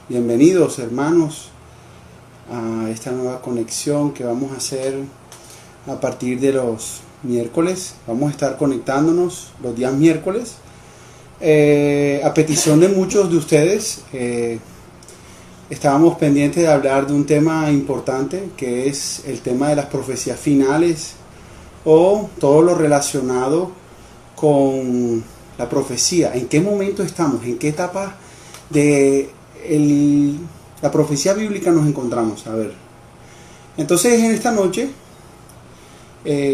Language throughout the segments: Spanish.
Bienvenidos hermanos a esta nueva conexión que vamos a hacer a partir de los miércoles. Vamos a estar conectándonos los días miércoles. A petición de muchos de ustedes, estábamos pendientes de hablar de un tema importante que es el tema de las profecías finales o todo lo relacionado con la profecía. ¿En qué momento estamos? ¿En qué etapa de la profecía bíblica nos encontramos? A ver. Entonces, en esta noche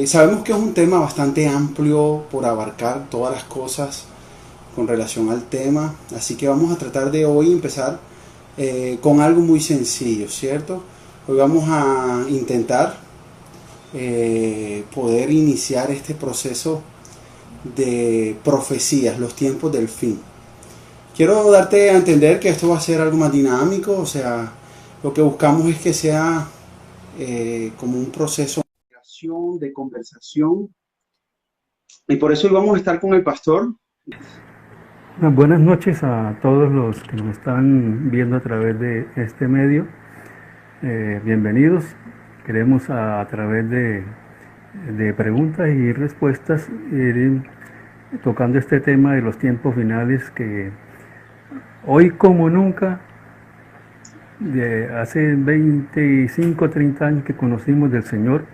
sabemos que es un tema bastante amplio por abarcar todas las cosas con relación al tema, así que vamos a tratar de hoy empezar con algo muy sencillo, ¿cierto? Hoy vamos a intentar poder iniciar este proceso de profecías, los tiempos del fin. Quiero darte a entender que esto va a ser algo más dinámico, o sea, lo que buscamos es que sea como un proceso de conversación, y por eso hoy vamos a estar con el pastor. Buenas noches a todos los que nos están viendo a través de este medio. Bienvenidos. Queremos a través de preguntas y respuestas ir tocando este tema de los tiempos finales que hoy como nunca, de hace 25 o 30 años que conocimos del Señor,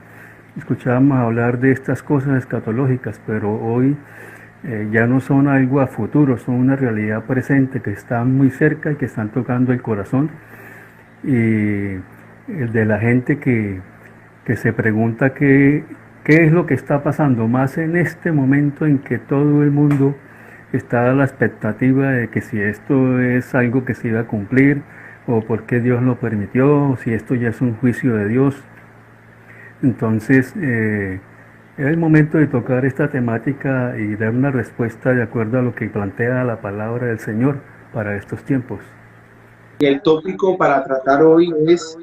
escuchábamos hablar de estas cosas escatológicas, pero hoy ya no son algo a futuro, son una realidad presente que están muy cerca y que están tocando el corazón y el de la gente que se pregunta qué es lo que está pasando, más en este momento en que todo el mundo está a la expectativa de que si esto es algo que se iba a cumplir o por qué Dios lo permitió, o si esto ya es un juicio de Dios. Entonces, es el momento de tocar esta temática y dar una respuesta de acuerdo a lo que plantea la palabra del Señor para estos tiempos. Y el tópico para tratar hoy es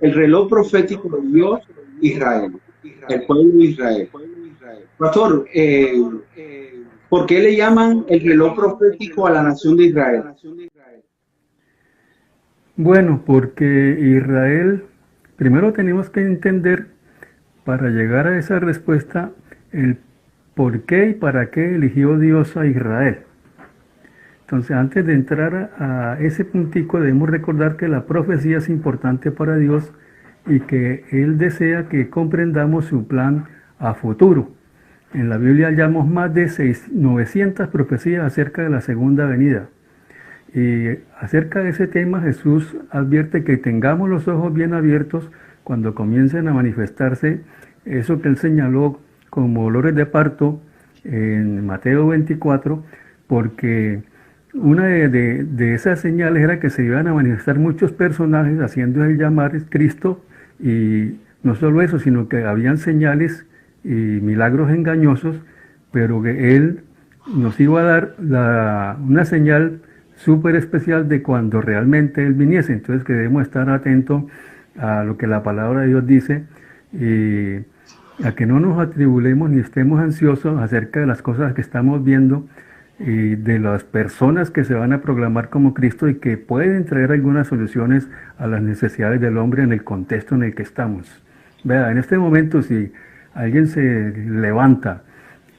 el reloj profético de Dios, Israel, el pueblo de Israel. Pastor, ¿por qué le llaman el reloj profético a la nación de Israel? Bueno, porque Israel, primero tenemos que entender, para llegar a esa respuesta, el por qué y para qué eligió Dios a Israel. Entonces, antes de entrar a ese puntico, debemos recordar que la profecía es importante para Dios y que Él desea que comprendamos su plan a futuro. En la Biblia hallamos más de 900 profecías acerca de la segunda venida. Y acerca de ese tema, Jesús advierte que tengamos los ojos bien abiertos cuando comiencen a manifestarse eso que Él señaló como dolores de parto en Mateo 24, porque una de esas señales era que se iban a manifestar muchos personajes haciendo el llamar Cristo, y no solo eso, sino que habían señales y milagros engañosos, pero que Él nos iba a dar una señal súper especial de cuando realmente Él viniese. Entonces que debemos estar atentos a lo que la palabra de Dios dice y a que no nos atribulemos ni estemos ansiosos acerca de las cosas que estamos viendo y de las personas que se van a proclamar como Cristo y que pueden traer algunas soluciones a las necesidades del hombre en el contexto en el que estamos. Vea, en este momento, si alguien se levanta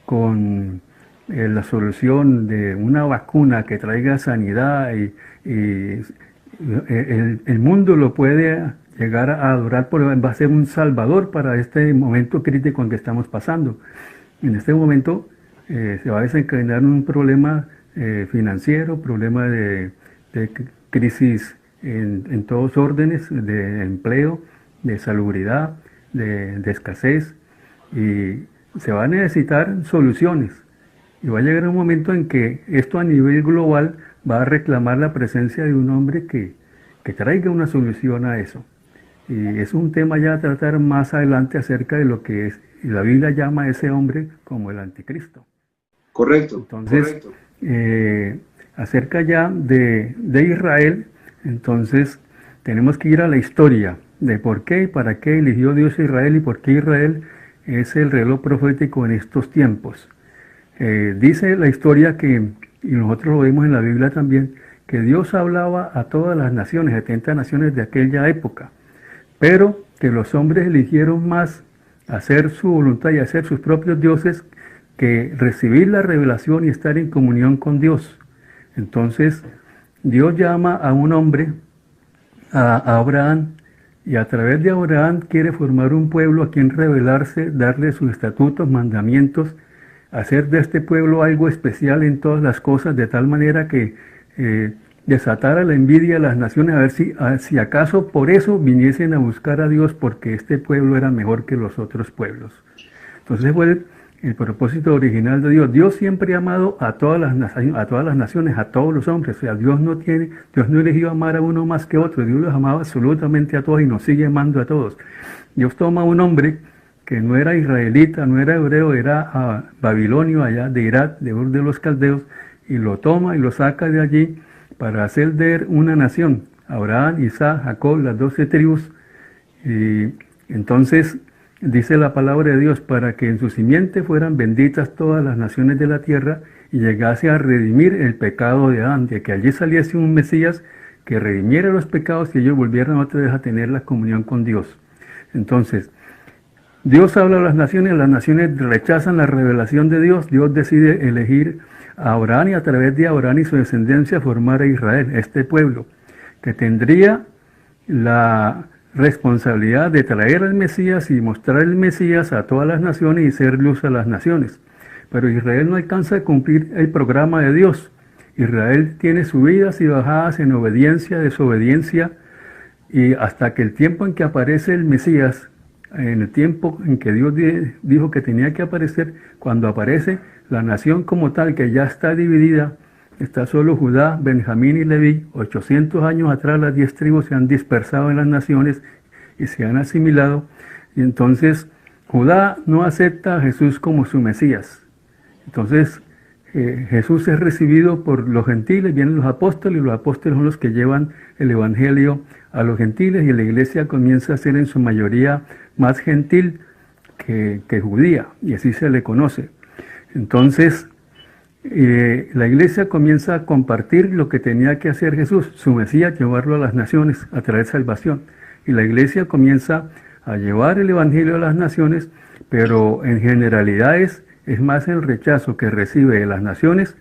con la solución de una vacuna que traiga sanidad y el mundo lo puede llegar a adorar, va a ser un salvador para este momento crítico en que estamos pasando. En este momento se va a desencadenar un problema financiero, problema de crisis en todos órdenes, de empleo, de salubridad, de escasez, y se va a necesitar soluciones. Y va a llegar un momento en que esto a nivel global va a reclamar la presencia de un hombre que traiga una solución a eso. Y es un tema ya a tratar más adelante acerca de lo que la Biblia llama a ese hombre como el anticristo. Correcto. Entonces, acerca ya de Israel, entonces tenemos que ir a la historia de por qué y para qué eligió Dios a Israel y por qué Israel es el reloj profético en estos tiempos. Dice la historia que, y nosotros lo vemos en la Biblia también, que Dios hablaba a todas las naciones, 70 naciones de aquella época, pero que los hombres eligieron más hacer su voluntad y hacer sus propios dioses que recibir la revelación y estar en comunión con Dios. Entonces, Dios llama a un hombre, a Abraham, y a través de Abraham quiere formar un pueblo a quien revelarse, darle sus estatutos, mandamientos, hacer de este pueblo algo especial en todas las cosas, de tal manera que desatara la envidia de las naciones, a ver si acaso por eso viniesen a buscar a Dios, porque este pueblo era mejor que los otros pueblos. Entonces fue el propósito original de Dios. Dios siempre ha amado a todas las naciones, a todos los hombres. O sea, Dios no eligió amar a uno más que otro. Dios los amaba absolutamente a todos y nos sigue amando a todos. Dios toma a un hombre que no era israelita, no era hebreo, era babilonio allá de Irak, de Ur de los Caldeos, y lo toma y lo saca de allí para hacer de él una nación. Abraham, Isaac, Jacob, las 12 tribus. Y entonces dice la palabra de Dios, para que en su simiente fueran benditas todas las naciones de la tierra y llegase a redimir el pecado de Adán, de que allí saliese un Mesías que redimiera los pecados y ellos volvieran otra vez a tener la comunión con Dios. Entonces, Dios habla a las naciones rechazan la revelación de Dios, Dios decide elegir a Abraham y a través de Abraham y su descendencia formar a Israel, este pueblo, que tendría la responsabilidad de traer al Mesías y mostrar el Mesías a todas las naciones y ser luz a las naciones. Pero Israel no alcanza a cumplir el programa de Dios. Israel tiene subidas y bajadas en obediencia, desobediencia, y hasta que el tiempo en que aparece el Mesías, en el tiempo en que Dios dijo que tenía que aparecer, cuando aparece la nación como tal, que ya está dividida, está solo Judá, Benjamín y Leví. 800 años atrás las 10 tribus se han dispersado en las naciones y se han asimilado. Y entonces Judá no acepta a Jesús como su Mesías. Entonces Jesús es recibido por los gentiles, vienen los apóstoles, y los apóstoles son los que llevan el evangelio a los gentiles, y la iglesia comienza a ser en su mayoría más gentil que judía, y así se le conoce. Entonces la iglesia comienza a compartir lo que tenía que hacer Jesús, su Mesías, llevarlo a las naciones, a traer salvación. Y la iglesia comienza a llevar el evangelio a las naciones, pero en generalidades es más el rechazo que recibe de las naciones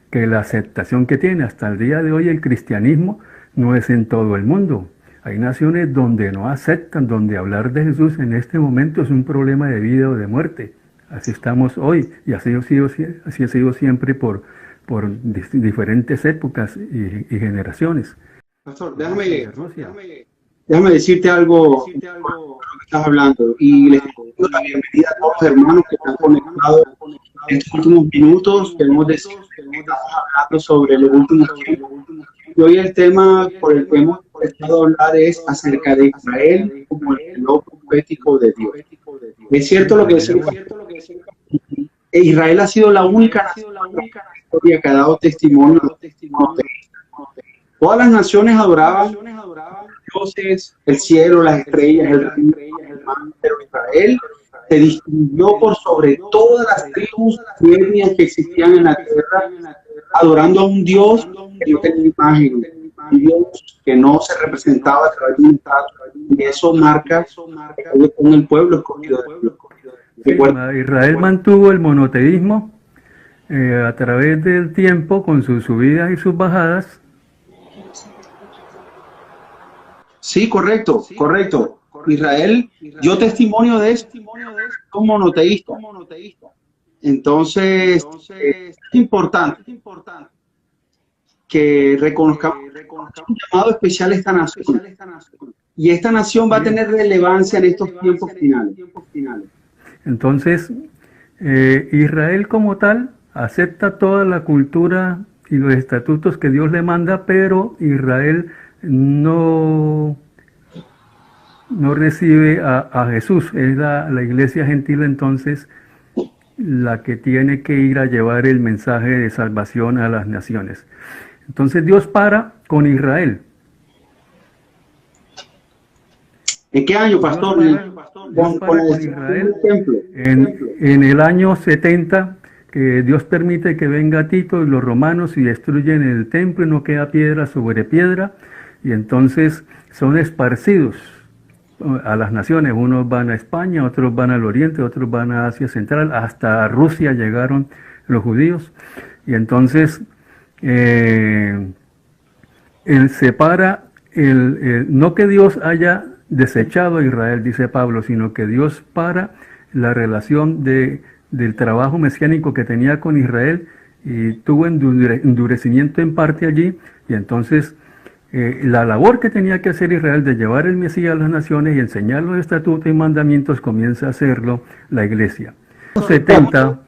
que la aceptación que tiene. Hasta el día de hoy el cristianismo no es en todo el mundo. Hay naciones donde no aceptan, donde hablar de Jesús en este momento es un problema de vida o de muerte. Así estamos hoy, y así ha sido siempre por diferentes épocas y generaciones. Pastor, déjame decirte algo sobre lo que estás hablando, y les doy la bienvenida a todos los hermanos que están conectados en estos últimos minutos. Queremos decir que estamos hablando sobre los últimos tiempos. Y hoy el tema por el que hemos estado a hablar es acerca de Israel como el reloj profético de Dios. Es cierto lo que decimos. Israel ha sido la única nación en la historia que ha dado testimonio. Todas las naciones adoraban dioses, el cielo, las estrellas, el río, pero Israel se distinguió por sobre todas las tribus y etnias que existían en la tierra, adorando a un Dios que no tenía imagen, un Dios que no se representaba a través de un estatua, y eso marca con el pueblo escogido de Dios. Sí, Israel mantuvo el monoteísmo a través del tiempo, con sus subidas y sus bajadas. Sí, correcto. Israel dio testimonio de eso, un monoteísta. Entonces, es importante que reconozcamos un llamado especial a esta nación. Y esta nación va a tener relevancia en estos tiempos finales. Entonces, Israel como tal acepta toda la cultura y los estatutos que Dios le manda, pero Israel no recibe a Jesús. Es la iglesia gentil entonces la que tiene que ir a llevar el mensaje de salvación a las naciones. Entonces Dios para con Israel. ¿En qué año, pastor? Dios para con Israel en el año 70, que Dios permite que venga Tito y los romanos y destruyen el templo y no queda piedra sobre piedra, y entonces son esparcidos a las naciones. Unos van a España, otros van al oriente, otros van a Asia Central, hasta Rusia llegaron los judíos, y entonces él separa, no que Dios haya desechado a Israel, dice Pablo, sino que Dios para la relación del trabajo mesiánico que tenía con Israel, y tuvo endurecimiento en parte allí, y entonces la labor que tenía que hacer Israel de llevar el Mesías a las naciones y enseñar los estatutos y mandamientos comienza a hacerlo la iglesia. 70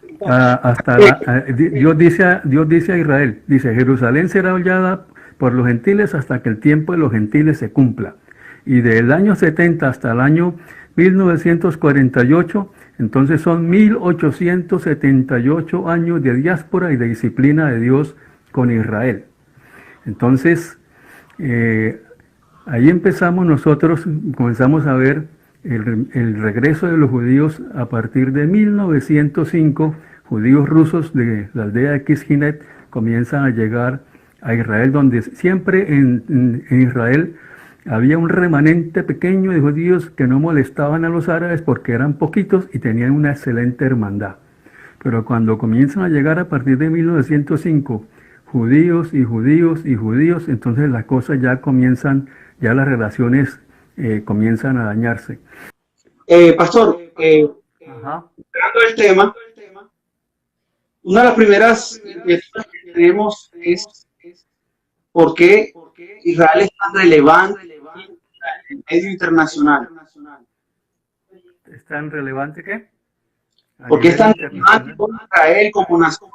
Dios dice a Israel, dice: Jerusalén será hollada por los gentiles hasta que el tiempo de los gentiles se cumpla. Y del año 70 hasta el año 1948, entonces son 1878 años de diáspora y de disciplina de Dios con Israel. Entonces, ahí comenzamos a ver el regreso de los judíos a partir de 1905. Judíos rusos de la aldea de Kishinev comienzan a llegar a Israel, donde siempre en Israel había un remanente pequeño de judíos que no molestaban a los árabes porque eran poquitos y tenían una excelente hermandad. Pero cuando comienzan a llegar a partir de 1905 judíos y judíos y judíos, entonces las cosas ya las relaciones comienzan a dañarse. Pastor, tocando el tema, una de las primeras inquietudes que tenemos es por qué Israel es tan relevante en el medio internacional. ¿Es tan relevante qué? ¿Por qué es tan relevante Israel como nación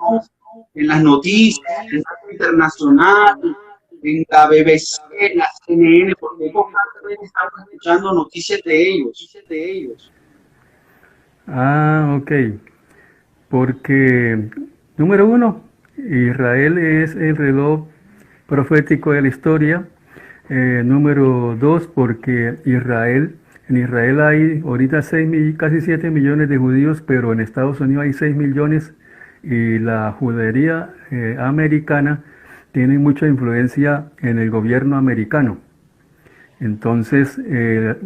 en las noticias, en el medio internacional, en la BBC, en la CNN? ¿Por qué constantemente estamos escuchando noticias de ellos? Ok. Porque, número uno, Israel es el reloj profético de la historia. Número dos, porque en Israel hay ahorita casi 7 millones de judíos, pero en Estados Unidos hay 6 millones, y la judería americana tiene mucha influencia en el gobierno americano. Entonces,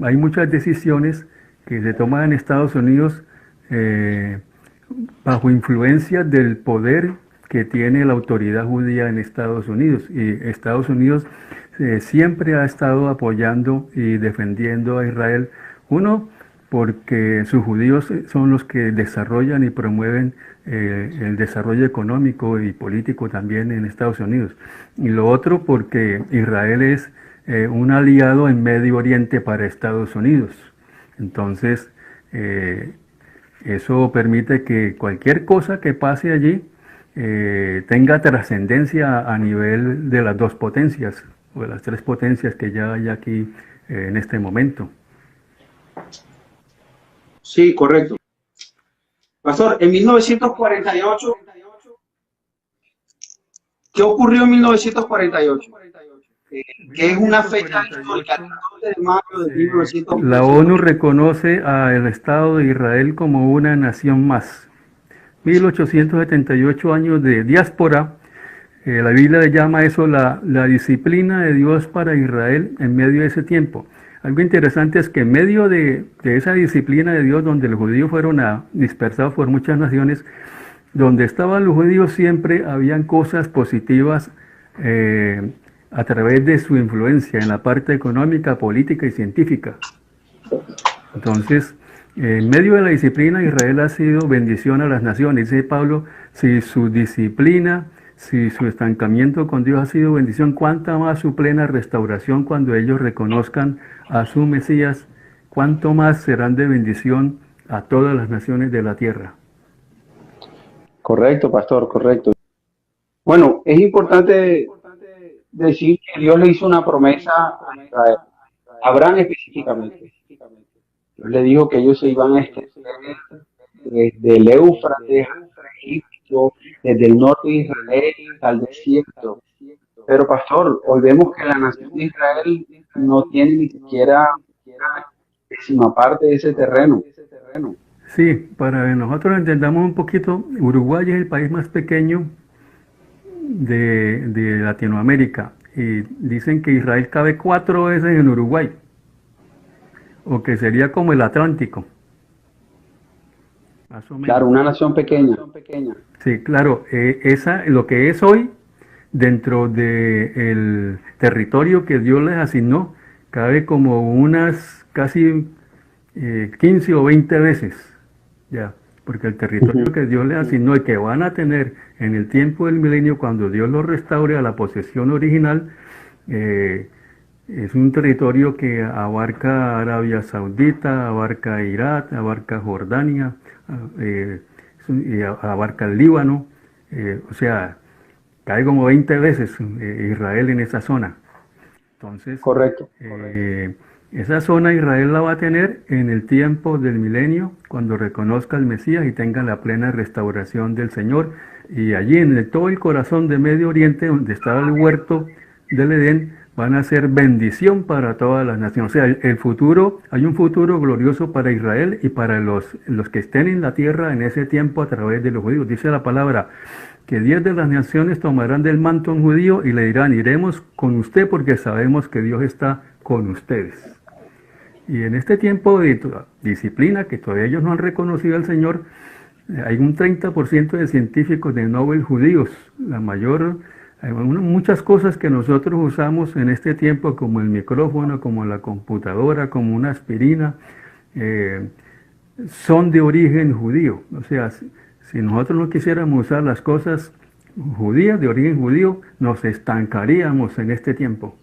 hay muchas decisiones que se toman en Estados Unidos bajo influencia del poder que tiene la autoridad judía en Estados Unidos. Y Estados Unidos siempre ha estado apoyando y defendiendo a Israel. Uno, porque sus judíos son los que desarrollan y promueven el desarrollo económico y político también en Estados Unidos. Y lo otro, porque Israel es un aliado en Medio Oriente para Estados Unidos. Entonces, eso permite que cualquier cosa que pase allí tenga trascendencia a nivel de las dos potencias, o de las tres potencias que ya hay aquí en este momento. Sí, correcto. Pastor, en 1948, ¿qué ocurrió en 1948? Que es una fecha histórica, el 14 de mayo de 1948. La ONU reconoce al Estado de Israel como una nación más. 1878 años de diáspora. La Biblia le llama eso la disciplina de Dios para Israel en medio de ese tiempo. Algo interesante es que en medio de esa disciplina de Dios, donde los judíos fueron dispersados por muchas naciones, donde estaban los judíos siempre habían cosas positivas a través de su influencia en la parte económica, política y científica. Entonces, en medio de la disciplina, Israel ha sido bendición a las naciones. Dice Pablo, si su disciplina, si su estancamiento con Dios ha sido bendición, ¿cuánta más su plena restauración cuando ellos reconozcan a su Mesías? ¿Cuánto más serán de bendición a todas las naciones de la tierra? Correcto, pastor, correcto. Bueno, es importante decir que Dios le hizo una promesa a Israel, a Abraham específicamente. Dios le dijo que ellos se iban a extender desde el Éufrates hasta Egipto, desde el norte de Israel hasta el desierto. Pero pastor, hoy vemos que la nación de Israel no tiene ni siquiera una décima parte de ese terreno. Sí, para que nosotros entendamos un poquito, Uruguay es el país más pequeño de Latinoamérica y dicen que Israel cabe 4 veces en Uruguay, o que sería como el Atlántico, más o Claro, menos. una nación pequeña. Sí, claro, lo que es hoy dentro del territorio que Dios les asignó, cabe como unas casi 15 o 20 veces, ya, porque el territorio Ujú. que Dios les asignó y que van a tener en el tiempo del milenio, cuando Dios los restaure a la posesión original, eh, es un territorio que abarca Arabia Saudita, abarca Irak, abarca Jordania, eh, y abarca el Líbano, o sea, cae como 20 veces Israel en esa zona. Entonces, Correcto. esa zona Israel la va a tener en el tiempo del milenio, cuando reconozca al Mesías y tenga la plena restauración del Señor. Y allí todo el corazón de Medio Oriente, donde estaba el huerto del Edén, van a ser bendición para todas las naciones. O sea, el futuro, hay un futuro glorioso para Israel y para los que estén en la tierra en ese tiempo a través de los judíos. Dice la palabra que 10 de las naciones tomarán del manto a un judío y le dirán, iremos con usted porque sabemos que Dios está con ustedes. Y en este tiempo de disciplina, que todavía ellos no han reconocido al Señor, hay un 30% de científicos de Nobel judíos. Hay muchas cosas que nosotros usamos en este tiempo, como el micrófono, como la computadora, como una aspirina, eh, son de origen judío. O sea, si nosotros no quisiéramos usar las cosas judías, de origen judío, nos estancaríamos en este tiempo.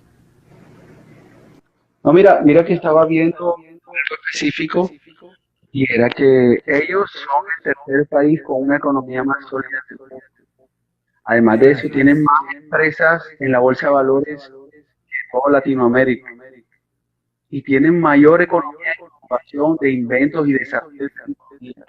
No, mira que estaba viendo algo específico y era que ellos son el tercer país con una economía más sólida del mundo. Además de eso, Así tienen es. más empresas en la bolsa de valores que toda Latinoamérica y tienen mayor economía de innovación, de inventos y desarrollo de tecnología.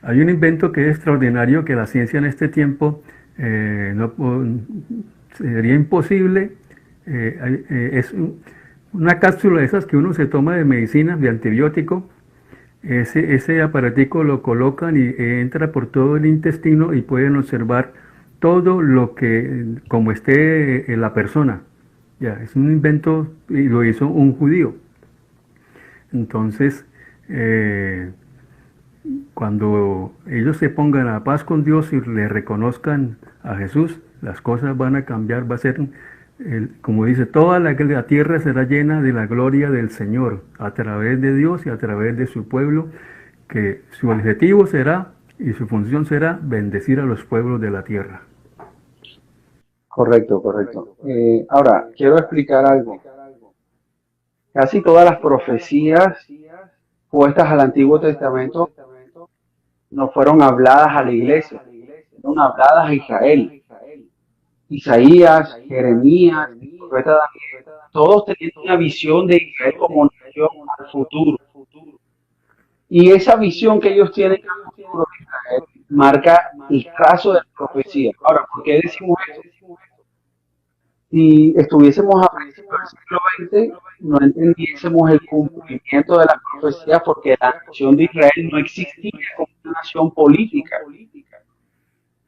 Hay un invento que es extraordinario, que la ciencia en este tiempo sería imposible. Una cápsula de esas que uno se toma de medicinas, de antibiótico. Ese aparatico lo colocan y entra por todo el intestino y pueden observar todo lo que, como esté la persona. Ya, es un invento y lo hizo un judío. Entonces, cuando ellos se pongan a paz con Dios y le reconozcan a Jesús, las cosas van a cambiar, va a ser, como dice, toda la tierra será llena de la gloria del Señor, a través de Dios y a través de su pueblo, que su objetivo será y su función será bendecir a los pueblos de la tierra. Correcto, correcto. Ahora, quiero explicar algo. Casi todas las profecías puestas al Antiguo Testamento no fueron habladas a la iglesia, fueron habladas a Israel. Isaías, Jeremías, el profeta Daniel, todos tenían una visión de Israel como nación al futuro. Y esa visión que ellos tienen al futuro de Israel marca el trazo de la profecía. Ahora, ¿por qué decimos esto? Si estuviésemos a principios del siglo XX, no entendiésemos el cumplimiento de la profecía porque la nación de Israel no existía como una nación política.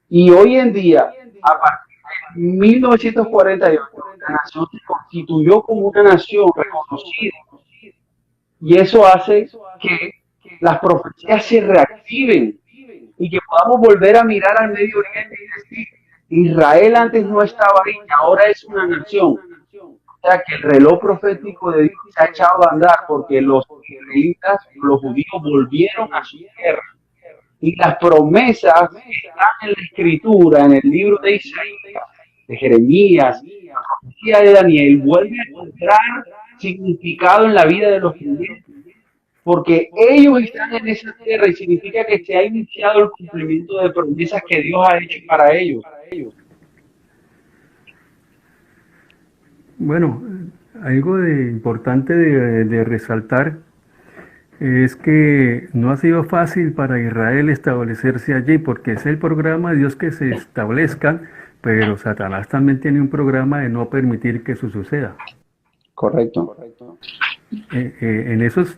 Y hoy en día, a partir de 1948, la nación se constituyó como una nación reconocida. Y eso hace que las profecías se reactiven y que podamos volver a mirar al Medio Oriente y decir, Israel antes no estaba ahí, ahora es una nación. O sea que el reloj profético de Dios se ha echado a andar porque los israelitas, los judíos volvieron a su tierra. Y las promesas que están en la escritura, en el libro de Isaías, de Jeremías, la profecía de Daniel, vuelve a encontrar significado en la vida de los creyentes. Porque ellos están en esa tierra y significa que se ha iniciado el cumplimiento de promesas que Dios ha hecho para ellos. Bueno, algo importante de resaltar es que no ha sido fácil para Israel establecerse allí, porque es el programa de Dios que se establezcan, pero Satanás también tiene un programa de no permitir que eso suceda. Correcto. En esos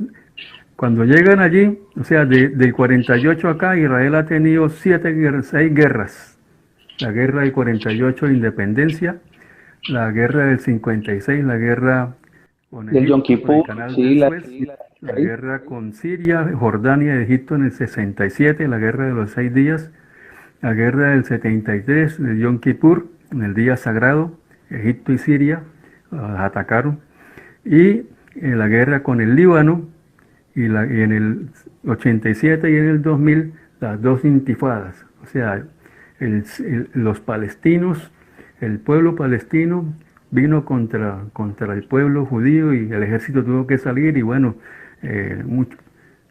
Cuando llegan allí, o sea, del 48 acá, Israel ha tenido 6 guerras. La guerra del 48 de independencia, la guerra del 56, la guerra con Del Yom Egipto por el Kippur, canal sí, del Suez, la sí. guerra con Siria, Jordania y Egipto en el 67, la guerra de los 6 días, la guerra del 73, de Yom Kippur, en el día sagrado, Egipto y Siria atacaron, y la guerra con el Líbano, y en el 87 y en el 2000, las dos intifadas, o sea, los palestinos, el pueblo palestino vino contra el pueblo judío y el ejército tuvo que salir y bueno,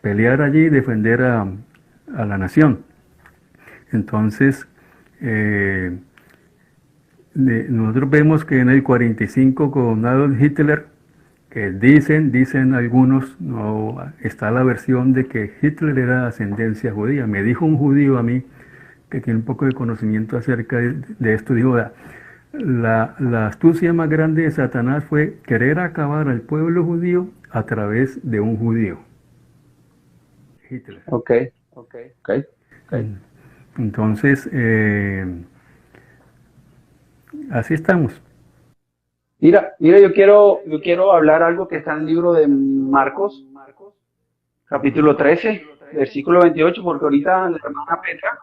pelear allí y defender a la nación. Entonces, nosotros vemos que en el 45 con Adolf Hitler, que dicen algunos, no está la versión de que Hitler era de ascendencia judía. Me dijo un judío a mí, que tiene un poco de conocimiento acerca de esto, dijo, la astucia más grande de Satanás fue querer acabar al pueblo judío a través de un judío, Hitler. Ok. Entonces, así estamos. Mira, yo quiero hablar algo que está en el libro de Marcos, capítulo 13, versículo 28, porque ahorita la hermana Petra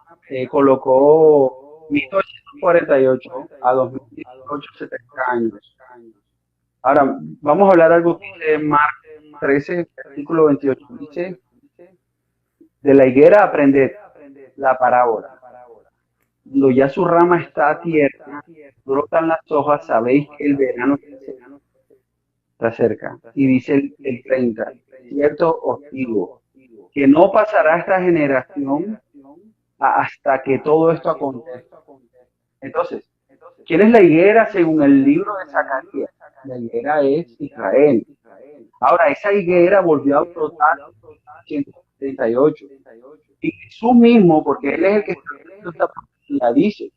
colocó 1948 a 2018, 70 años. Ahora, vamos a hablar algo que dice Marcos 13, versículo 28. Dice, de la higuera aprended la parábola. Cuando ya su rama está tierna, brotan las hojas, sabéis que el verano está cerca. Y dice el 30, cierto os digo, que no pasará esta generación hasta que todo esto acontezca. Entonces, ¿quién es la higuera según el libro de Zacarías? La higuera es Israel. Ahora, esa higuera volvió a brotar en 178. Y Jesús mismo, porque Él es el que está haciendo esta profecía, dice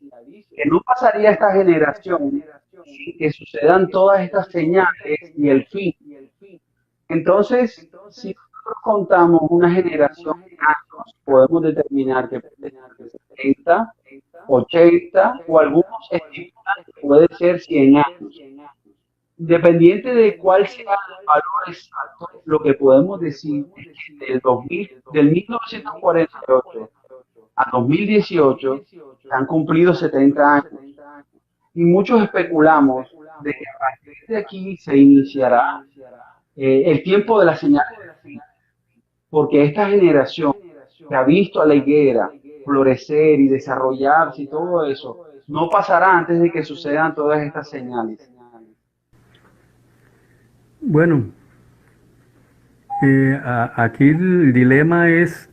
que no pasaría esta generación sin que sucedan todas estas señales y el fin. Entonces, si nosotros contamos una generación de años, podemos determinar que puede ser 70, 80 o algunos estiman que puede ser 100 años. Independiente de cuál sea el valor exacto, lo que podemos decir es que del 1948 a 2018 se han cumplido 70 años. Y muchos especulamos de que a partir de aquí se iniciará el tiempo de las señales del fin, porque esta generación que ha visto a la higuera florecer y desarrollarse y todo eso, no pasará antes de que sucedan todas estas señales. Bueno, aquí el dilema es,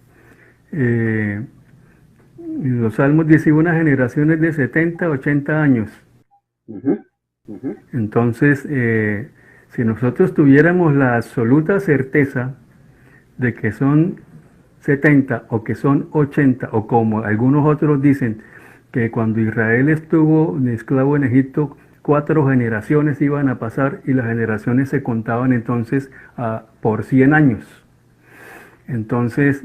los salmos dicen una generación es de 70, 80 años. Entonces, si nosotros tuviéramos la absoluta certeza de que son 70 o que son 80, o como algunos otros dicen, que cuando Israel estuvo esclavo en Egipto, 4 generaciones iban a pasar y las generaciones se contaban entonces por 100 años. Entonces,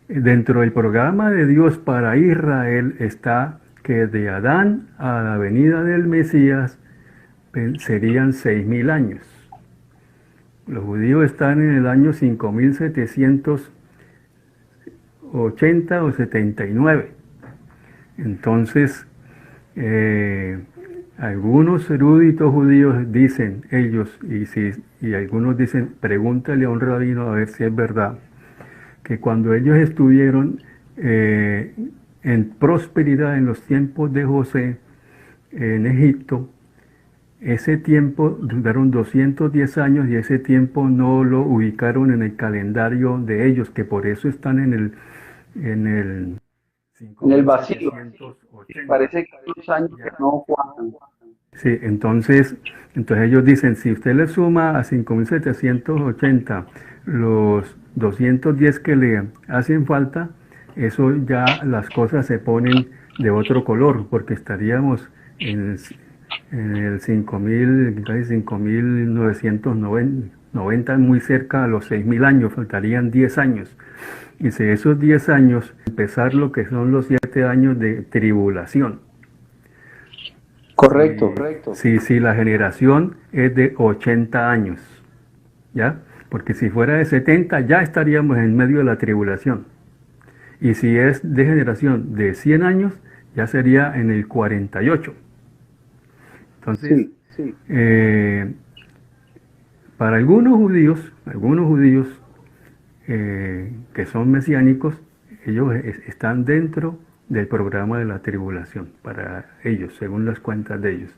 dentro del programa de Dios para Israel está que de Adán a la venida del Mesías serían 6.000 años. Los judíos están en el año 5.780 o 79. Entonces, algunos eruditos judíos dicen, y algunos dicen, pregúntale a un rabino a ver si es verdad, que cuando ellos estuvieron en prosperidad en los tiempos de José en Egipto, ese tiempo duraron 210 años y ese tiempo no lo ubicaron en el calendario de ellos, que por eso están en el vacío. Parece que los años que no cuadran. Sí, entonces ellos dicen, si usted le suma a 5.780 los 210 que le hacen falta, eso ya las cosas se ponen de otro color, porque estaríamos en el 5.000, casi 5.990, 90 muy cerca a los 6.000 años, faltarían 10 años. Y si esos 10 años, empezar lo que son los 7 años de tribulación. Correcto. Si la generación es de 80 años, ¿ya? Porque si fuera de 70 ya estaríamos en medio de la tribulación. Y si es de generación de 100 años, ya sería en el 48. Entonces, Sí. para algunos judíos que son mesiánicos, ellos están dentro del programa de la tribulación, para ellos, según las cuentas de ellos.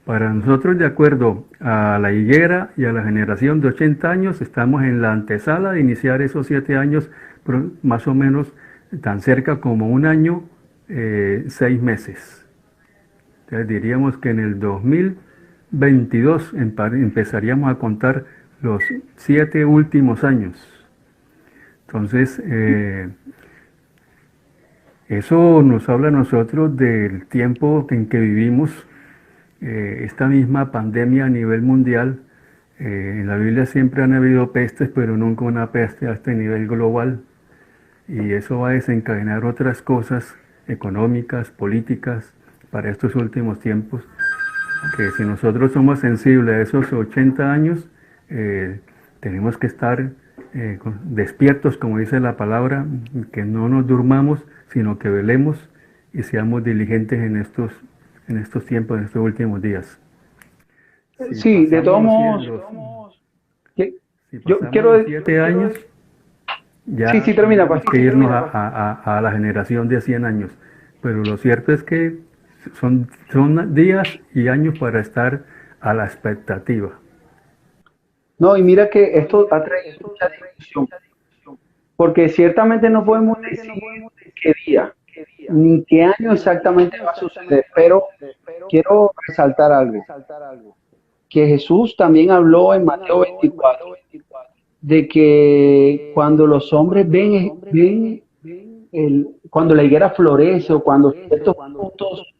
Para nosotros, de acuerdo a la higuera y a la generación de 80 años, estamos en la antesala de iniciar esos 7 años, más o menos tan cerca como un año, 6 meses. Entonces diríamos que en el 2022 empezaríamos a contar los 7 últimos años. Entonces, eso nos habla a nosotros del tiempo en que vivimos, esta misma pandemia a nivel mundial. En la Biblia siempre han habido pestes, pero nunca una peste a este nivel global. Y eso va a desencadenar otras cosas económicas, políticas, para estos últimos tiempos, que si nosotros somos sensibles a esos 80 años, tenemos que estar despiertos, como dice la palabra, que no nos durmamos, sino que velemos y seamos diligentes en estos tiempos, en estos últimos días. Sí, de todos modos, yo quiero decir 7 años, ya termina, tenemos que irnos a la generación de 100 años. Pero lo cierto es que son días y años para estar a la expectativa. No, y mira que esto ha traído mucha discusión, porque ciertamente no podemos decir qué día, ni qué año exactamente va a suceder, pero quiero resaltar algo, que Jesús también habló en Mateo 24, de que cuando los hombres ven cuando la higuera florece o cuando estos frutos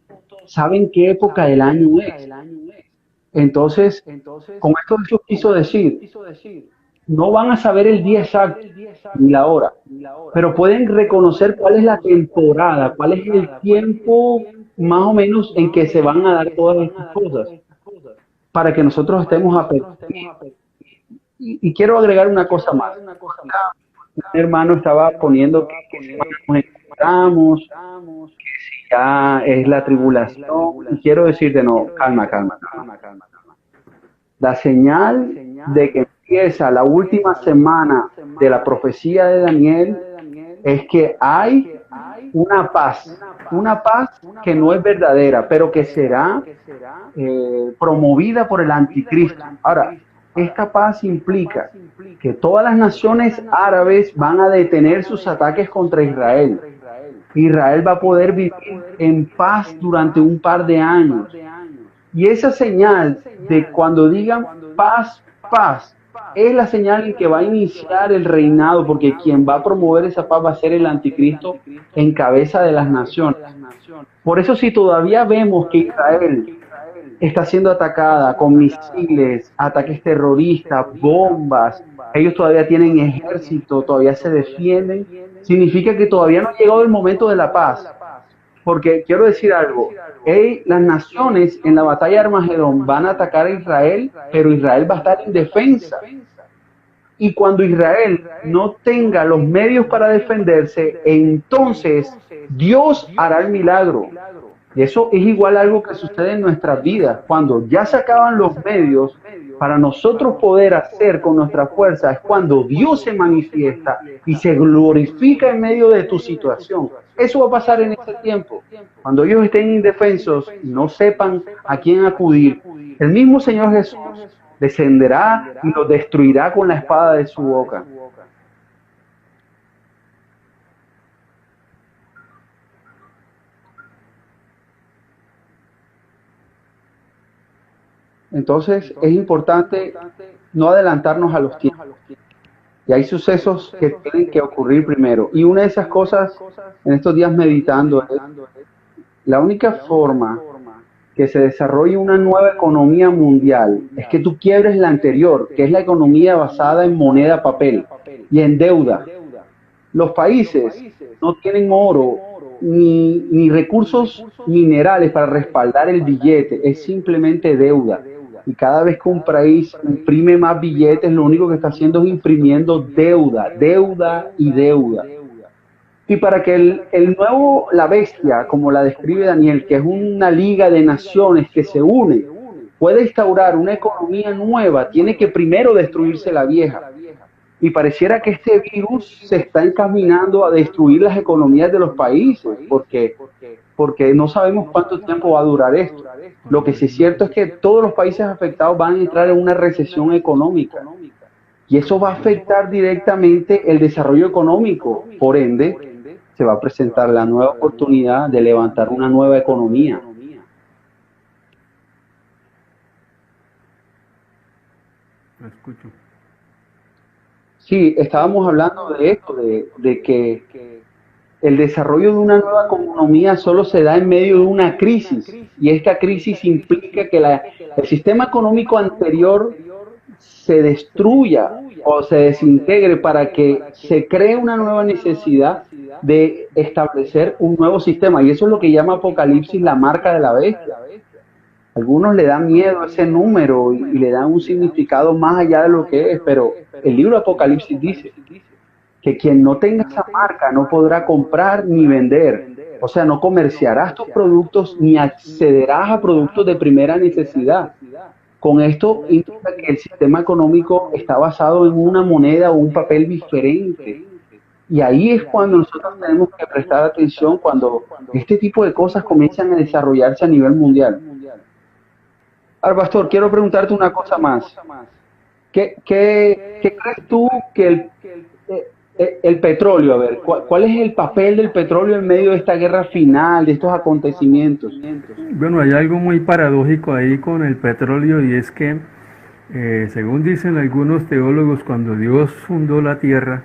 saben qué época del año es. Entonces, con esto Jesús quiso decir, no van a saber el día exacto ni la hora, pero pueden reconocer cuál es la temporada, cuál es el tiempo más o menos en que se van a dar todas estas cosas, para que nosotros estemos apercibidos. Y quiero agregar una cosa más. Un hermano estaba poniendo que si nos encontramos, que si ya es la tribulación, y quiero decirte, no, calma. La señal de que empieza la última semana de la profecía de Daniel es que hay una paz que no es verdadera, pero que será promovida por el anticristo. Ahora, esta paz implica que todas las naciones árabes van a detener sus ataques contra Israel. Israel va a poder vivir en paz durante un par de años. Y esa señal de cuando digan paz, es la señal en que va a iniciar el reinado, porque quien va a promover esa paz va a ser el anticristo en cabeza de las naciones. Por eso, si todavía vemos que Israel está siendo atacada con misiles, ataques terroristas, bombas, ellos todavía tienen ejército, todavía se defienden, significa que todavía no ha llegado el momento de la paz. Porque quiero decir algo, las naciones en la batalla de Armagedón van a atacar a Israel, pero Israel va a estar en defensa. Y cuando Israel no tenga los medios para defenderse, entonces Dios hará el milagro. Y eso es igual a algo que sucede en nuestras vidas. Cuando ya se acaban los medios para nosotros poder hacer con nuestra fuerza, es cuando Dios se manifiesta y se glorifica en medio de tu situación. Eso va a pasar en este tiempo. Cuando ellos estén indefensos y no sepan a quién acudir, el mismo Señor Jesús descenderá y los destruirá con la espada de su boca. Entonces es importante no adelantarnos a los tiempos. Y hay sucesos que tienen que ocurrir primero. Y una de esas cosas, en estos días meditando, es la única forma que se desarrolle una nueva economía mundial es que tú quiebres la anterior, que es la economía basada en moneda, papel y en deuda. Los países no tienen oro ni recursos minerales para respaldar el billete, es simplemente deuda. Y cada vez que un país imprime más billetes, lo único que está haciendo es imprimiendo deuda, deuda y deuda. Y para que la bestia, como la describe Daniel, que es una liga de naciones que se une, pueda instaurar una economía nueva, tiene que primero destruirse la vieja. Y pareciera que este virus se está encaminando a destruir las economías de los países, porque no sabemos cuánto tiempo va a durar esto. Lo que sí es cierto es que todos los países afectados van a entrar en una recesión económica. Y eso va a afectar directamente el desarrollo económico. Por ende, se va a presentar la nueva oportunidad de levantar una nueva economía. Lo escucho. Sí, estábamos hablando de esto, de que el desarrollo de una nueva economía solo se da en medio de una crisis. Y esta crisis implica que el sistema económico anterior se destruya o se desintegre para que se cree una nueva necesidad de establecer un nuevo sistema. Y eso es lo que llama Apocalipsis la marca de la bestia. Algunos le dan miedo a ese número y le dan un significado más allá de lo que es, pero el libro de Apocalipsis dice que quien no tenga esa marca no podrá comprar ni vender. O sea, no comerciarás tus productos ni accederás a productos de primera necesidad. Con esto indica que el sistema económico está basado en una moneda o un papel diferente. Y ahí es cuando nosotros tenemos que prestar atención cuando este tipo de cosas comienzan a desarrollarse a nivel mundial. Ahora, Pastor, quiero preguntarte una cosa más. ¿Qué crees tú que el petróleo, a ver, cuál es el papel del petróleo en medio de esta guerra final, de estos acontecimientos? Bueno, hay algo muy paradójico ahí con el petróleo y es que, según dicen algunos teólogos, cuando Dios fundó la tierra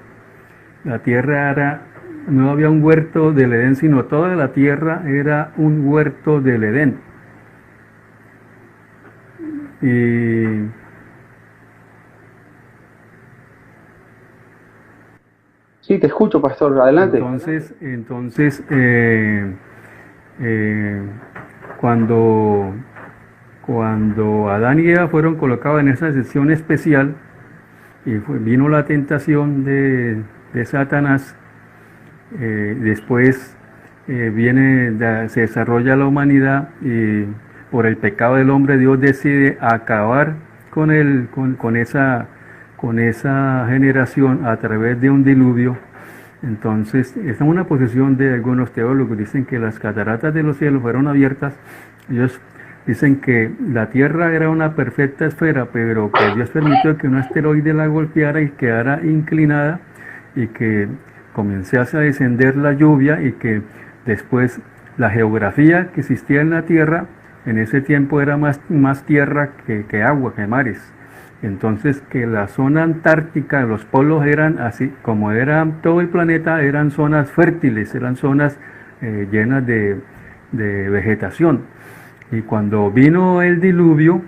no había un huerto del Edén, sino toda la tierra era un huerto del Edén. Y Sí, te escucho, Pastor, adelante. entonces cuando Adán y Eva fueron colocados en esa sesión especial y vino la tentación de Satanás, después se desarrolla la humanidad y por el pecado del hombre Dios decide acabar con esa generación a través de un diluvio. Entonces, esta es una posición de algunos teólogos, dicen que las cataratas de los cielos fueron abiertas. Ellos dicen que la tierra era una perfecta esfera, pero que Dios permitió que un asteroide la golpeara y quedara inclinada y que comenzase a descender la lluvia y que después la geografía que existía en la tierra en ese tiempo era más tierra que agua, que mares. Entonces que la zona antártica, los polos eran así, como era todo el planeta, eran zonas fértiles, eran zonas llenas de vegetación. Y cuando vino el diluvio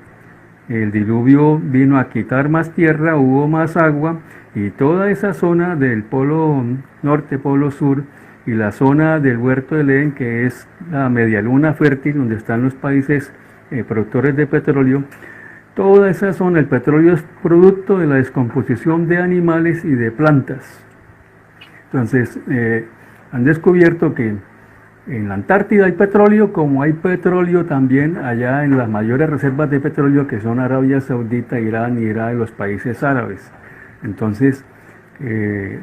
vino a quitar más tierra, hubo más agua, y toda esa zona del polo norte, polo sur, y la zona del huerto del Edén, que es la medialuna fértil, donde están los países productores de petróleo, toda esa zona, el petróleo es producto de la descomposición de animales y de plantas. Entonces, han descubierto que en la Antártida hay petróleo, como hay petróleo también allá en las mayores reservas de petróleo que son Arabia Saudita, Irán, Irak y los países árabes. Entonces,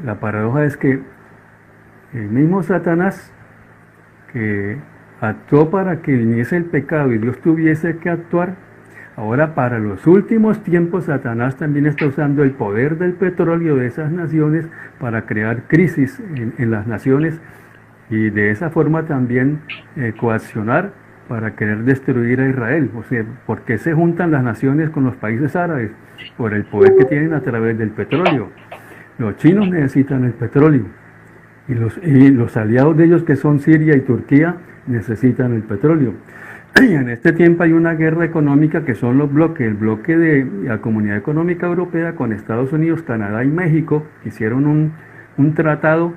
la paradoja es que el mismo Satanás, que actuó para que viniese el pecado y Dios tuviese que actuar, ahora para los últimos tiempos Satanás también está usando el poder del petróleo de esas naciones para crear crisis en las naciones y de esa forma también coaccionar para querer destruir a Israel. O sea, ¿por qué se juntan las naciones con los países árabes? Por el poder que tienen a través del petróleo. Los chinos necesitan el petróleo y los aliados de ellos, que son Siria y Turquía, necesitan el petróleo. Y en este tiempo hay una guerra económica que son los bloques. El bloque de la Comunidad Económica Europea con Estados Unidos, Canadá y México hicieron un tratado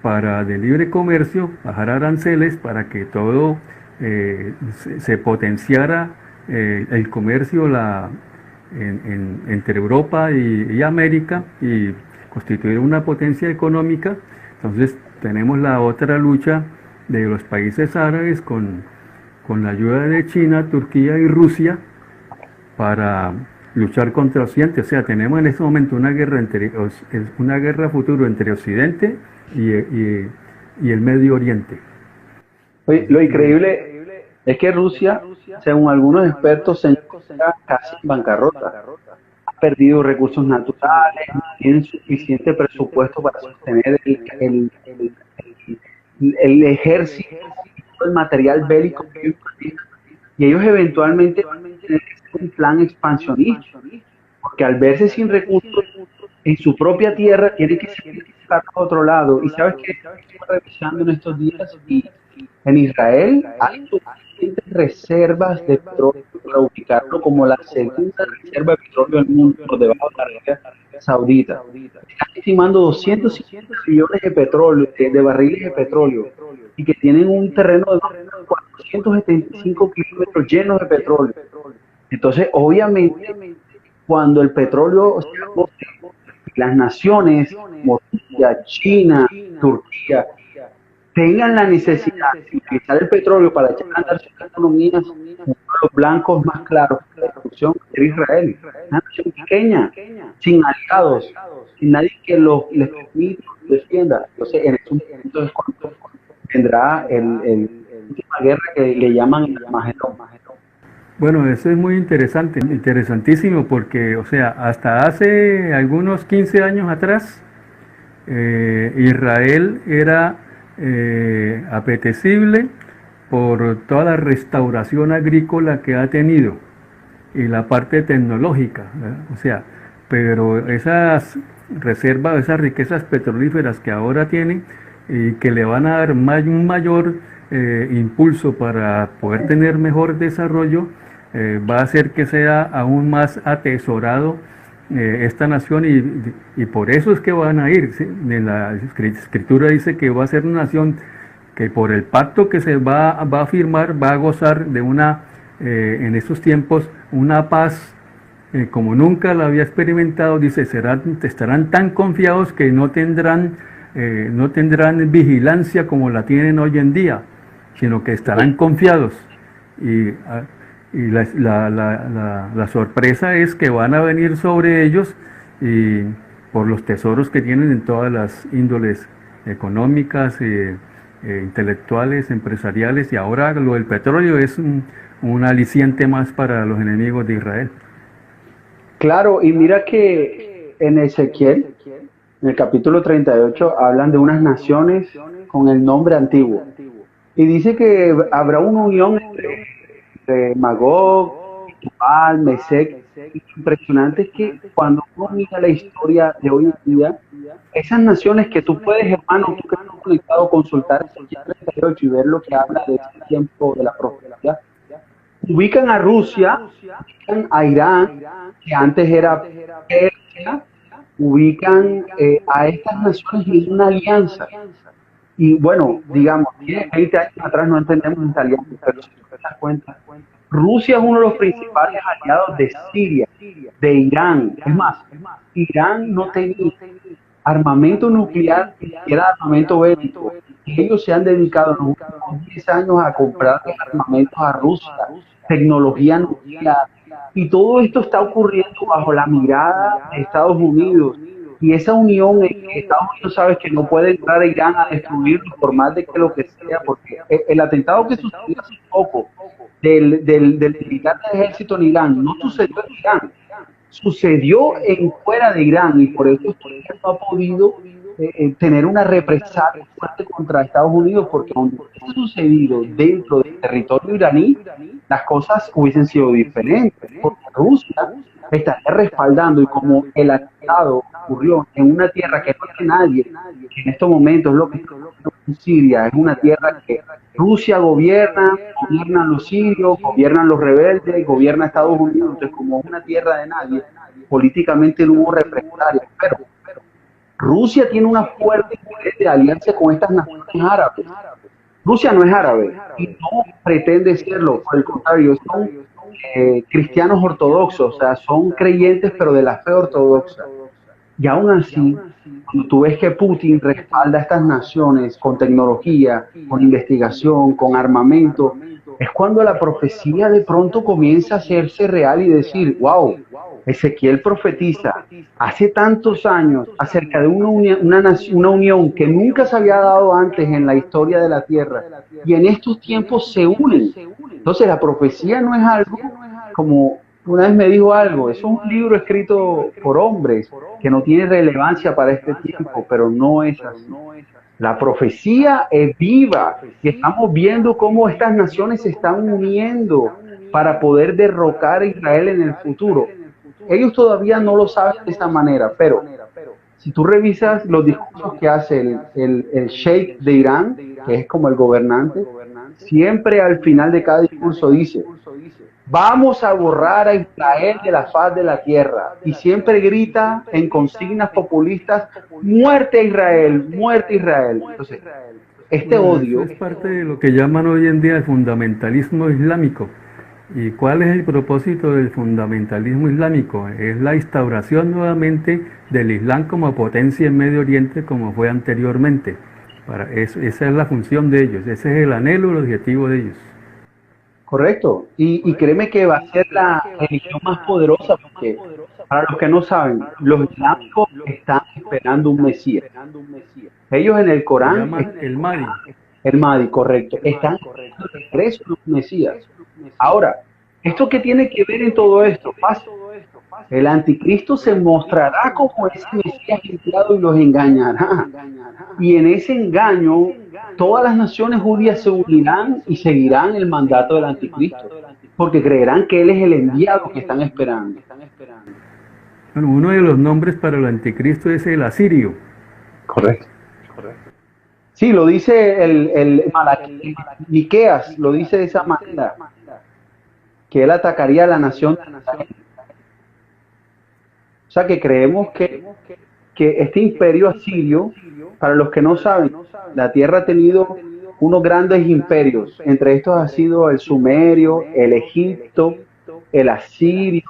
de libre comercio, bajar aranceles para que todo se potenciara el comercio entre Europa y América y constituir una potencia económica. Entonces tenemos la otra lucha de los países árabes con la ayuda de China, Turquía y Rusia para luchar contra Occidente. O sea, tenemos en este momento una guerra futuro entre Occidente y el Medio Oriente. Oye, lo increíble es que Rusia, según algunos expertos, se encuentra casi en bancarrota. Ha perdido recursos naturales, no tiene suficiente presupuesto para sostener el ejército, el material bélico que ellos tienen. Y ellos eventualmente van a tener que hacer un plan expansionista, porque al verse sin recursos en su propia tierra, tienen que salir a otro lado. Y sabes que estoy revisando en estos días y en Israel hay suficientes reservas de petróleo para ubicarlo como la segunda reserva de petróleo del mundo por debajo de la Arabia Saudita. Están estimando 250 millones de petróleo, de barriles de petróleo, y que tienen un terreno de 475 kilómetros llenos de petróleo. Entonces, obviamente, cuando el petróleo se agote, las naciones como Rusia, China, Turquía tengan la necesidad de utilizar el petróleo para echar a andar sus economías, uno de los blancos más claros de la destrucción es Israel, una nación pequeña, sin aliados, sin nadie que les permita, defienda. Entonces, en estos momentos es cuando tendrá la última guerra que le llaman el Armagedón. Bueno, eso es muy interesante, interesantísimo, porque, o sea, hasta hace algunos 15 años atrás, Israel era apetecible por toda la restauración agrícola que ha tenido y la parte tecnológica, ¿verdad? O sea, pero esas reservas, esas riquezas petrolíferas que ahora tienen y que le van a dar un mayor impulso para poder tener mejor desarrollo, va a hacer que sea aún más atesorado esta nación y por eso es que van a ir. ¿Sí? En la escritura dice que va a ser una nación que por el pacto que se va a firmar va a gozar de en estos tiempos una paz como nunca la había experimentado. Dice, estarán tan confiados que no tendrán vigilancia como la tienen hoy en día, sino que estarán confiados. Y la sorpresa es que van a venir sobre ellos y por los tesoros que tienen en todas las índoles económicas, intelectuales, empresariales, y ahora lo del petróleo es un aliciente más para los enemigos de Israel. Claro, y mira que en Ezequiel, en el capítulo 38, hablan de unas naciones con el nombre antiguo. Y dice que habrá una unión entre Magog, Tubal, Mesec. Impresionante es que cuando uno mira la historia de hoy en día, esas naciones que tú puedes, hermano, tú que estás conectado, consultar Ezequiel 38 y ver lo que habla de este tiempo de la profecía, ubican a Rusia, ubican a Irán, que antes era Persia, ubican a estas naciones en una alianza. Y bueno, digamos, 20 años atrás no entendemos esta alianza, pero si te das cuenta, Rusia es uno de los principales aliados de Siria, de Irán. Es más, Irán no tenía armamento nuclear, ni siquiera armamento bélico. Ellos se han dedicado en los últimos 10 años a comprar armamentos a Rusia, tecnología nuclear. Y todo esto está ocurriendo bajo la mirada de Estados Unidos. Y esa unión en que Estados Unidos sabe que no puede entrar a Irán a destruirlo por más de que lo que sea, porque el atentado que sucedió hace poco del militar del ejército en Irán no sucedió en Irán, sucedió fuera de Irán, y por eso no ha podido tener una represalia fuerte contra Estados Unidos, porque aunque ha sucedido dentro del territorio iraní, las cosas hubiesen sido diferentes, porque Rusia estaría respaldando, y como el atentado ocurrió en una tierra que no es de nadie, que en estos momentos lo que está en Siria es una tierra que Rusia gobiernan los sirios, gobiernan los rebeldes, gobierna Estados Unidos, entonces como es una tierra de nadie, políticamente no hubo represalias, pero Rusia tiene una fuerte interés de alianza con estas naciones árabes. Rusia no es árabe y no pretende serlo, por el contrario, son cristianos ortodoxos, o sea, son creyentes pero de la fe ortodoxa. Y aún así, cuando tú ves que Putin respalda a estas naciones con tecnología, con investigación, con armamento, es cuando la profecía de pronto comienza a hacerse real y decir, wow, Ezequiel profetiza hace tantos años acerca de una unión que nunca se había dado antes en la historia de la tierra, y en estos tiempos se unen. Entonces la profecía no es algo como, una vez me dijo algo, es un libro escrito por hombres que no tiene relevancia para este tiempo, pero no es así. La profecía es viva y estamos viendo cómo estas naciones se están uniendo para poder derrocar a Israel en el futuro. Ellos todavía no lo saben de esa manera, pero si tú revisas los discursos que hace el sheikh de Irán, que es como el gobernante, siempre al final de cada discurso dice, vamos a borrar a Israel de la faz de la tierra. Y siempre grita en consignas populistas, muerte a Israel, muerte a Israel. Entonces, este odio... Eso es parte de lo que llaman hoy en día el fundamentalismo islámico. ¿Y cuál es el propósito del fundamentalismo islámico? Es la instauración nuevamente del Islam como potencia en Medio Oriente como fue anteriormente. Esa es la función de ellos, ese es el anhelo, el objetivo de ellos. Correcto, y créeme que va a ser la religión más poderosa, porque para los que no saben, los islámicos están esperando un Mesías. Ellos en el Corán, el Mahdi. El Mahdi, correcto, están esperando el regreso de un Mesías. Ahora, ¿esto qué tiene que ver en todo esto? El anticristo se mostrará como ese Mesías enviado y los engañará. Y en ese engaño, todas las naciones judías se unirán y seguirán el mandato del anticristo, porque creerán que él es el enviado que están esperando. Bueno, uno de los nombres para el anticristo es el asirio. Correcto. Sí, lo dice el Miqueas, lo dice de esa manera, que él atacaría a la nación. O sea que creemos que este imperio asirio, para los que no saben, la tierra ha tenido unos grandes imperios. Entre estos ha sido el sumerio, el Egipto, el asirio,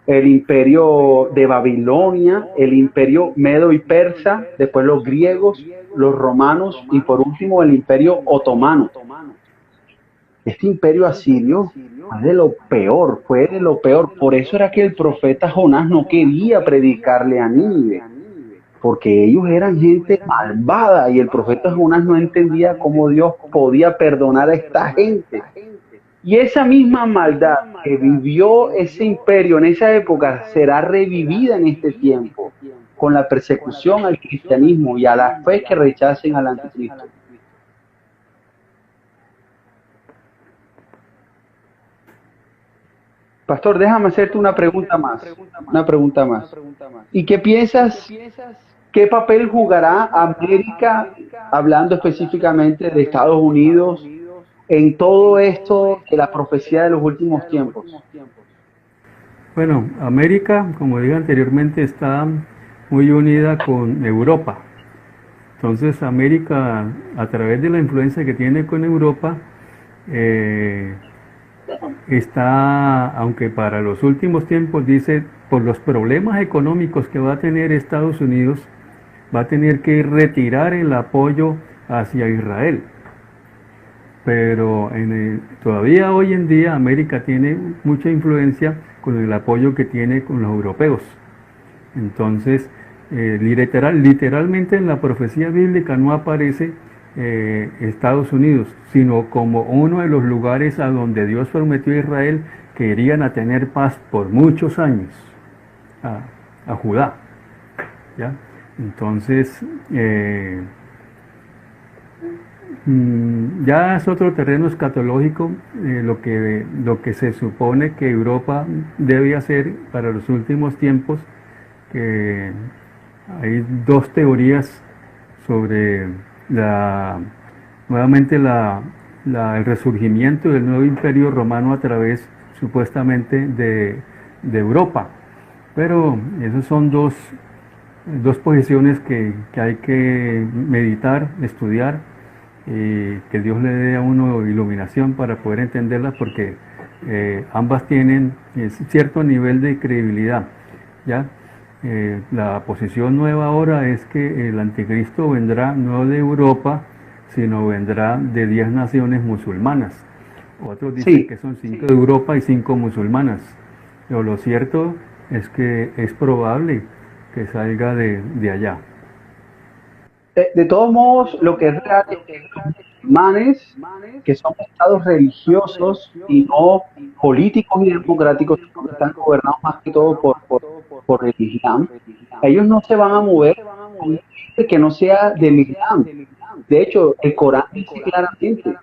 el imperio de Babilonia, el imperio medo y persa, después los griegos, los romanos y por último el imperio otomano. Este imperio asirio fue de lo peor. Por eso era que el profeta Jonás no quería predicarle a Nínive, porque ellos eran gente malvada y el profeta Jonás no entendía cómo Dios podía perdonar a esta gente. Y esa misma maldad que vivió ese imperio en esa época será revivida en este tiempo, con la persecución al cristianismo y a la fe que rechacen al anticristo. Pastor, déjame hacerte una pregunta más. ¿Y qué piensas? ¿Qué papel jugará América, hablando específicamente de Estados Unidos, en todo esto de la profecía de los últimos tiempos? Bueno, América, como dije anteriormente, está muy unida con Europa. Entonces América, a través de la influencia que tiene con Europa, está, aunque para los últimos tiempos dice, por los problemas económicos que va a tener Estados Unidos, va a tener que retirar el apoyo hacia Israel. Pero todavía hoy en día América tiene mucha influencia con el apoyo que tiene con los europeos. Entonces, literalmente en la profecía bíblica no aparece Estados Unidos, sino como uno de los lugares a donde Dios prometió a Israel que irían a tener paz por muchos años, a Judá, ¿ya? Entonces, ya es otro terreno escatológico, lo que se supone que Europa debe hacer para los últimos tiempos, que hay dos teorías sobre nuevamente el resurgimiento del nuevo imperio romano a través supuestamente de Europa. Pero esas son dos posiciones que hay que meditar, estudiar, y que Dios le dé a uno iluminación para poder entenderlas, porque ambas tienen cierto nivel de credibilidad, ¿ya? La posición nueva ahora es que el anticristo vendrá no de Europa, sino vendrá de 10 naciones musulmanas. Otros dicen que son 5 de Europa y 5 musulmanas. Pero lo cierto es que es probable que salga de allá. De todos modos, lo que es real es que los musulmanes, que son estados religiosos y no políticos y democráticos, que están gobernados más que todo por el Islam, ellos no se van a mover con un líder que no sea del Islam. De hecho, el Corán dice claramente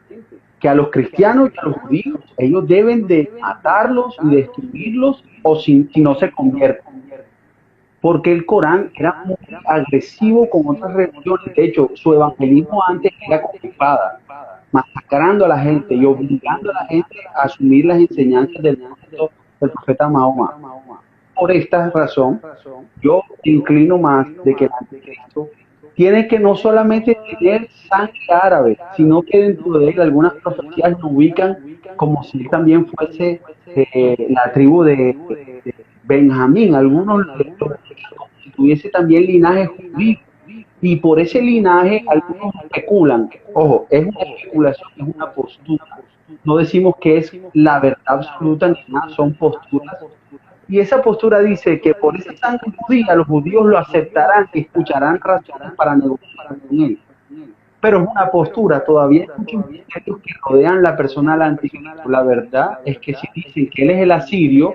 que a los cristianos y a los judíos, ellos deben de matarlos y destruirlos o si no se convierten. Porque el Corán era muy agresivo con otras religiones. De hecho, su evangelismo antes era con espada, masacrando a la gente y obligando a la gente a asumir las enseñanzas del profeta Mahoma. Por esta razón, yo inclino más de que el anticristo tiene que no solamente tener sangre árabe, sino que dentro de él algunas profecías lo ubican como si él también fuese la tribu de Benjamín, algunos si tuviese también linaje judío, y por ese linaje algunos especulan. Ojo, es una especulación, es una postura. No decimos que es la verdad absoluta ni nada, son posturas. Y esa postura dice que por esa sangre judía los judíos lo aceptarán y escucharán razones para negociar con él. Pero es una postura, todavía hay muchos misterios que rodean la persona del anticristo. La verdad es que si dicen que él es el asirio,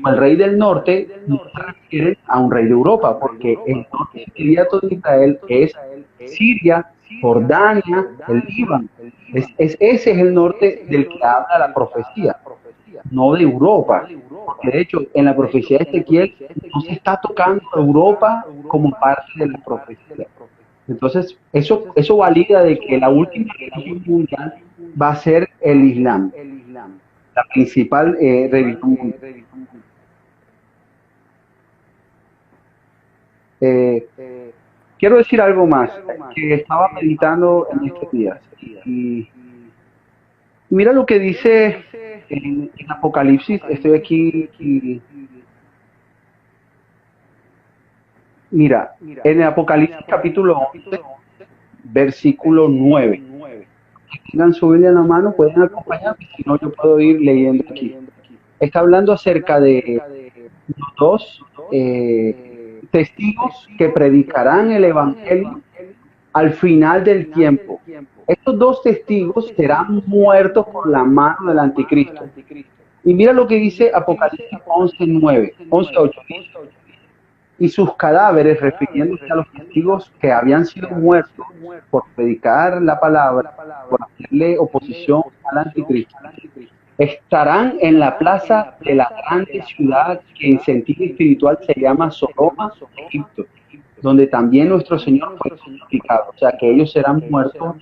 o el rey del norte, no se refieren a un rey de Europa, porque el norte inmediato de Israel es Siria, Jordania, el Líbano. Ese es el norte del que habla la profecía, no de Europa. Porque de hecho, en la profecía de Ezequiel no se está tocando Europa como parte de la profecía. Entonces, eso valida de que la última religión mundial va a ser el Islam, la principal religión mundial. Quiero decir algo más que estaba meditando en estos días. Y mira lo que dice en Apocalipsis. Estoy aquí y mira, en el Apocalipsis capítulo 11, versículo 9. Si tengan su Biblia en la mano, pueden acompañarme, si no yo puedo ir leyendo aquí. Está hablando acerca de los dos testigos que predicarán el Evangelio al final del tiempo. Estos dos testigos serán muertos por la mano del anticristo. Y mira lo que dice Apocalipsis 11:8. Y sus cadáveres, refiriéndose a los testigos que habían sido muertos por predicar la palabra, por hacerle oposición al anticristo, estarán en la plaza de la grande ciudad que en sentido espiritual se llama Sodoma, Egipto, donde también nuestro Señor fue crucificado. O sea que ellos serán muertos.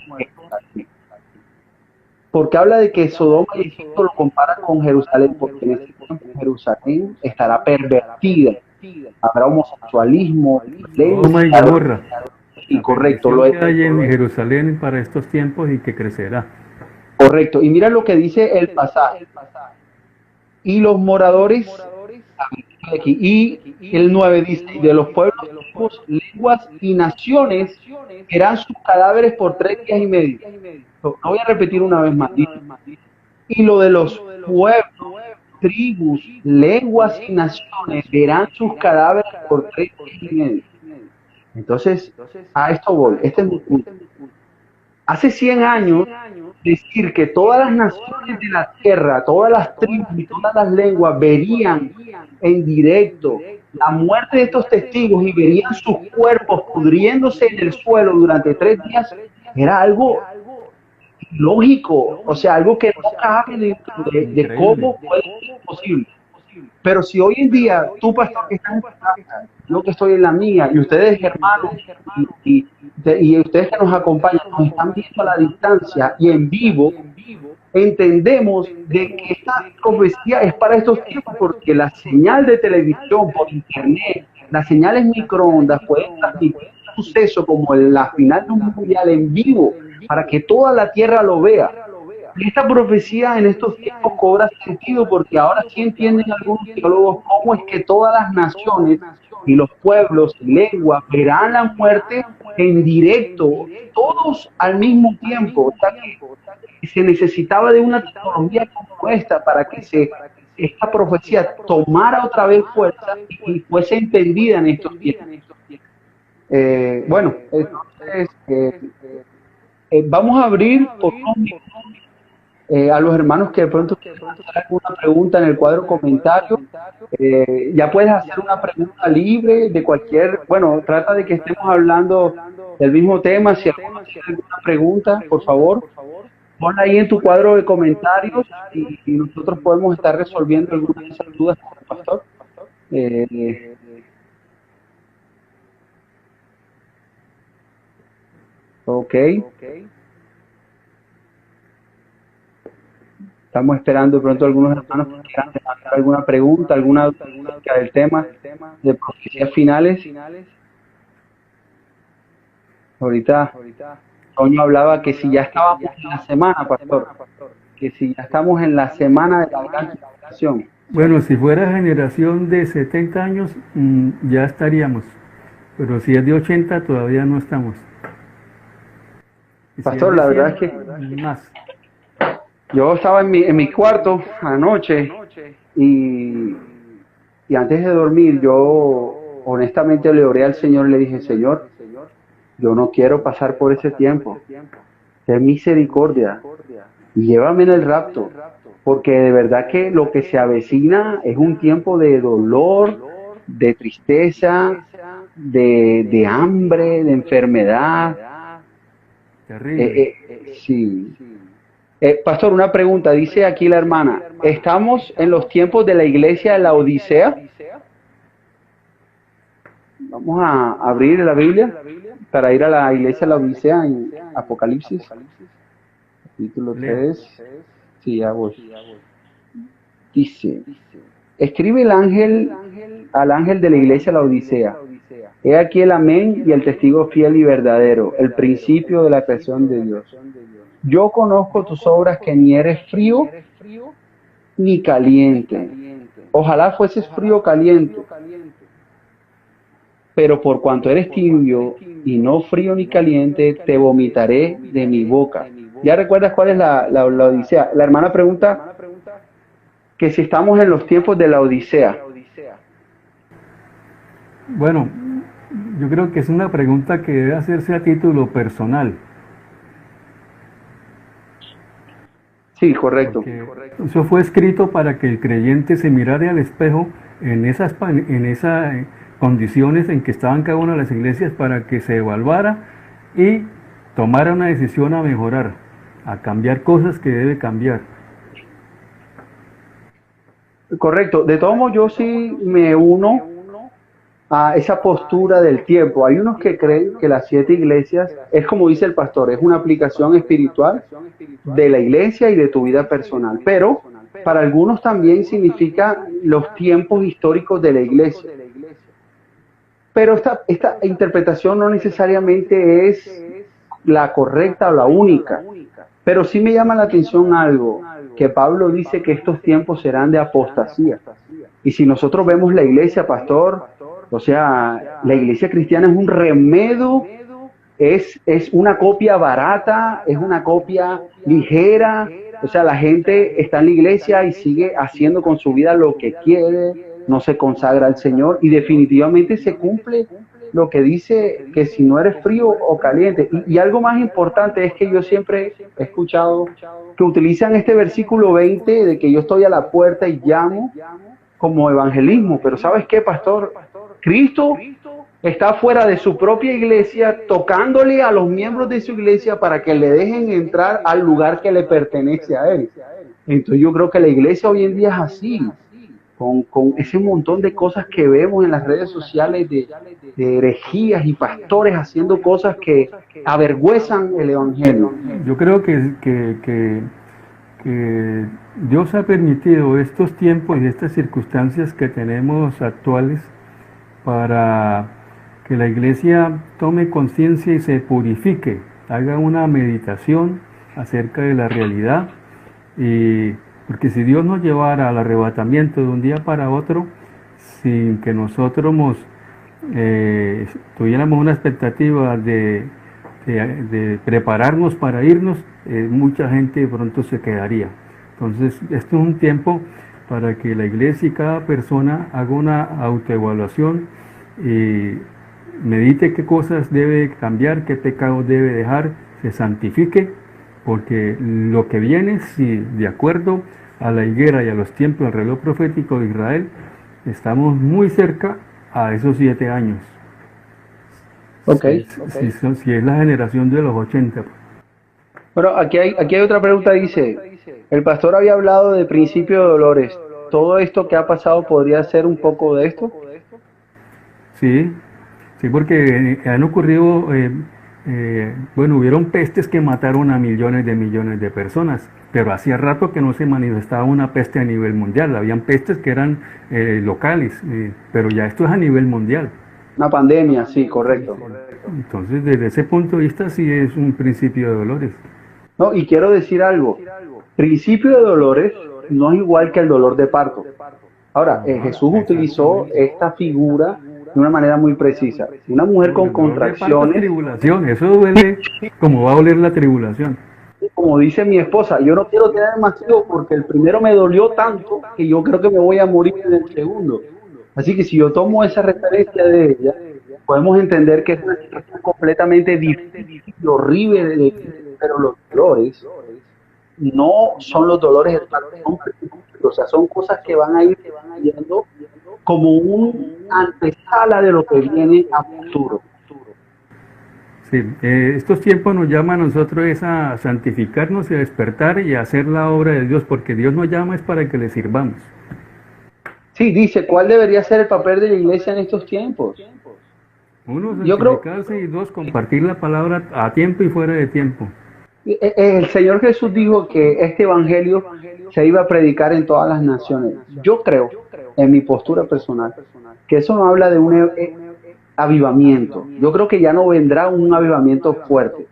Porque habla de que Sodoma y Egipto lo compara con Jerusalén, porque en ese tiempo Jerusalén estará pervertida. Habrá homosexualismo, Sodoma y Gomorra. Incorrecto. Lo que hay en Jerusalén para estos tiempos y que crecerá. Correcto. Y mira lo que dice el pasaje. Y los moradores, aquí, y el 9 dice, de los pueblos, lenguas y naciones serán sus cadáveres por 3 días y medio. No voy a repetir una vez más. Y lo de los pueblos, tribus, lenguas y naciones verán sus cadáveres por 3 días y medio. Entonces, a esto voy. Este es mi punto. Hace 100 años, decir que todas las naciones de la tierra, todas las tribus y todas las lenguas verían en directo la muerte de estos testigos y verían sus cuerpos pudriéndose en el suelo durante 3 días, era algo lógico, o sea, algo que no cabe de cómo puede ser posible. Pero si hoy en día, tú pastor que estás en tu casa, yo que estoy en la mía, y ustedes hermanos, y ustedes que nos acompañan, nos están viendo a la distancia y en vivo, entendemos de que esta profecía es para estos tiempos, porque la señal de televisión por internet, las señales microondas pueden transmitir un suceso como la final de un mundial en vivo, para que toda la tierra lo vea. Esta profecía en estos tiempos cobra sentido porque ahora sí entienden algunos teólogos cómo es que todas las naciones y los pueblos y lenguas verán la muerte en directo, todos al mismo tiempo. O sea que se necesitaba de una tecnología como esta para que esta profecía tomara otra vez fuerza y fuese entendida en estos tiempos. Bueno, entonces vamos a abrir por unos minutos a los hermanos que de pronto quieren hacer alguna pregunta en el cuadro comentario. Ya puedes hacer una pregunta libre de cualquier, bueno, trata de que estemos hablando del mismo tema. Si alguno tiene alguna pregunta, por favor, ponla ahí en tu cuadro de comentarios y nosotros podemos estar resolviendo algunas de esas dudas con el pastor. Ok. Estamos esperando de pronto algunos hermanos que quieran hacer alguna pregunta, alguna duda acerca del tema de profecías finales. Ahorita Toño hablaba que si ya estábamos en la semana, pastor, que si ya estamos en la semana de la gran tribulación. Bueno, si fuera generación de 70 años, ya estaríamos. Pero si es de 80, todavía no estamos. Y Pastor, si es la de verdad 100, es que más. yo estaba en mi cuarto anoche y antes de dormir yo honestamente le oré al Señor y le dije, Señor, yo no quiero pasar por ese tiempo. Ten misericordia y llévame en el rapto, porque de verdad que lo que se avecina es un tiempo de dolor, de tristeza, de hambre, de enfermedad. Terrible. Sí. Pastor, una pregunta, dice aquí la hermana, ¿estamos en los tiempos de la iglesia de la Odisea? Vamos a abrir la Biblia para ir a la iglesia de la Odisea en Apocalipsis, capítulo 3. Sí, ya voy. Dice, escribe el ángel al ángel de la iglesia de la Odisea. He aquí el amén y el testigo fiel y verdadero, el principio de la creación de Dios. Yo conozco tus obras, que ni eres frío ni caliente. Ojalá fueses frío o caliente. Pero por cuanto eres tibio y no frío ni caliente, te vomitaré de mi boca. ¿Ya recuerdas cuál es la Odisea? La hermana pregunta que si estamos en los tiempos de la Odisea. Bueno, yo creo que es una pregunta que debe hacerse a título personal. Sí, correcto. Eso fue escrito para que el creyente se mirara al espejo en esas condiciones en que estaban cada una de las iglesias, para que se evaluara y tomara una decisión a mejorar, a cambiar cosas que debe cambiar. Correcto. De todos modos, yo sí me uno a esa postura del tiempo. Hay unos que creen que las 7 iglesias, es como dice el pastor, es una aplicación espiritual de la iglesia y de tu vida personal, pero para algunos también significa los tiempos históricos de la iglesia. Pero esta interpretación no necesariamente es la correcta o la única, pero sí me llama la atención algo, que Pablo dice que estos tiempos serán de apostasía. Y si nosotros vemos la iglesia, pastor, o sea, la iglesia cristiana es un remedio, es una copia barata, es una copia ligera. O sea, la gente está en la iglesia y sigue haciendo con su vida lo que quiere, no se consagra al Señor, y definitivamente se cumple lo que dice, que si no eres frío o caliente. Y algo más importante es que yo siempre he escuchado que utilizan este versículo 20 de que yo estoy a la puerta y llamo. como evangelismo. Pero ¿sabes qué, pastor? Cristo está fuera de su propia iglesia, tocándole a los miembros de su iglesia para que le dejen entrar al lugar que le pertenece a él. Entonces yo creo que la iglesia hoy en día es así, con ese montón de cosas que vemos en las redes sociales de herejías y pastores haciendo cosas que avergüenzan el evangelio. Yo creo que Dios ha permitido estos tiempos y estas circunstancias que tenemos actuales para que la iglesia tome conciencia y se purifique, haga una meditación acerca de la realidad, y porque si Dios nos llevara al arrebatamiento de un día para otro, sin que nosotros tuviéramos una expectativa de prepararnos para irnos, mucha gente de pronto se quedaría. Entonces, esto es un tiempo para que la iglesia y cada persona haga una autoevaluación y medite qué cosas debe cambiar, qué pecados debe dejar, se santifique, porque lo que viene, si de acuerdo a la higuera y a los tiempos del reloj profético de Israel, estamos muy cerca a esos 7 años. Si es la generación de los 80. Bueno, aquí hay otra pregunta, dice, el pastor había hablado de principio de dolores. ¿Todo esto que ha pasado podría ser un poco de esto? Sí, porque han ocurrido, hubieron pestes que mataron a millones de personas, pero hacía rato que no se manifestaba una peste a nivel mundial. Habían pestes que eran locales, pero ya esto es a nivel mundial. Una pandemia, sí, correcto. Entonces, desde ese punto de vista, sí es un principio de dolores. No, y quiero decir algo. Principio de dolores no es igual que el dolor de parto. Ahora, Jesús utilizó esta figura de una manera muy precisa. Una mujer con contracciones. Tribulación, eso duele como va a doler la tribulación. Como dice mi esposa, yo no quiero tener más hijos porque el primero me dolió tanto que yo creo que me voy a morir en el segundo. Así que si yo tomo esa referencia de ella, podemos entender que es una situación completamente difícil, horrible, pero los dolores no son los dolores del parto, o sea, son cosas que van a ir viendo como un antesala de lo que viene a futuro. Sí, estos tiempos nos llaman a nosotros a santificarnos y a despertar y a hacer la obra de Dios, porque Dios nos llama es para que le sirvamos. Sí, dice, ¿cuál debería ser el papel de la iglesia en estos tiempos? Uno, santificarse, y dos, compartir la palabra a tiempo y fuera de tiempo. El Señor Jesús dijo que este evangelio se iba a predicar en todas las naciones. Yo creo, en mi postura personal, que eso no habla de un avivamiento. Yo creo que ya no vendrá un avivamiento fuerte,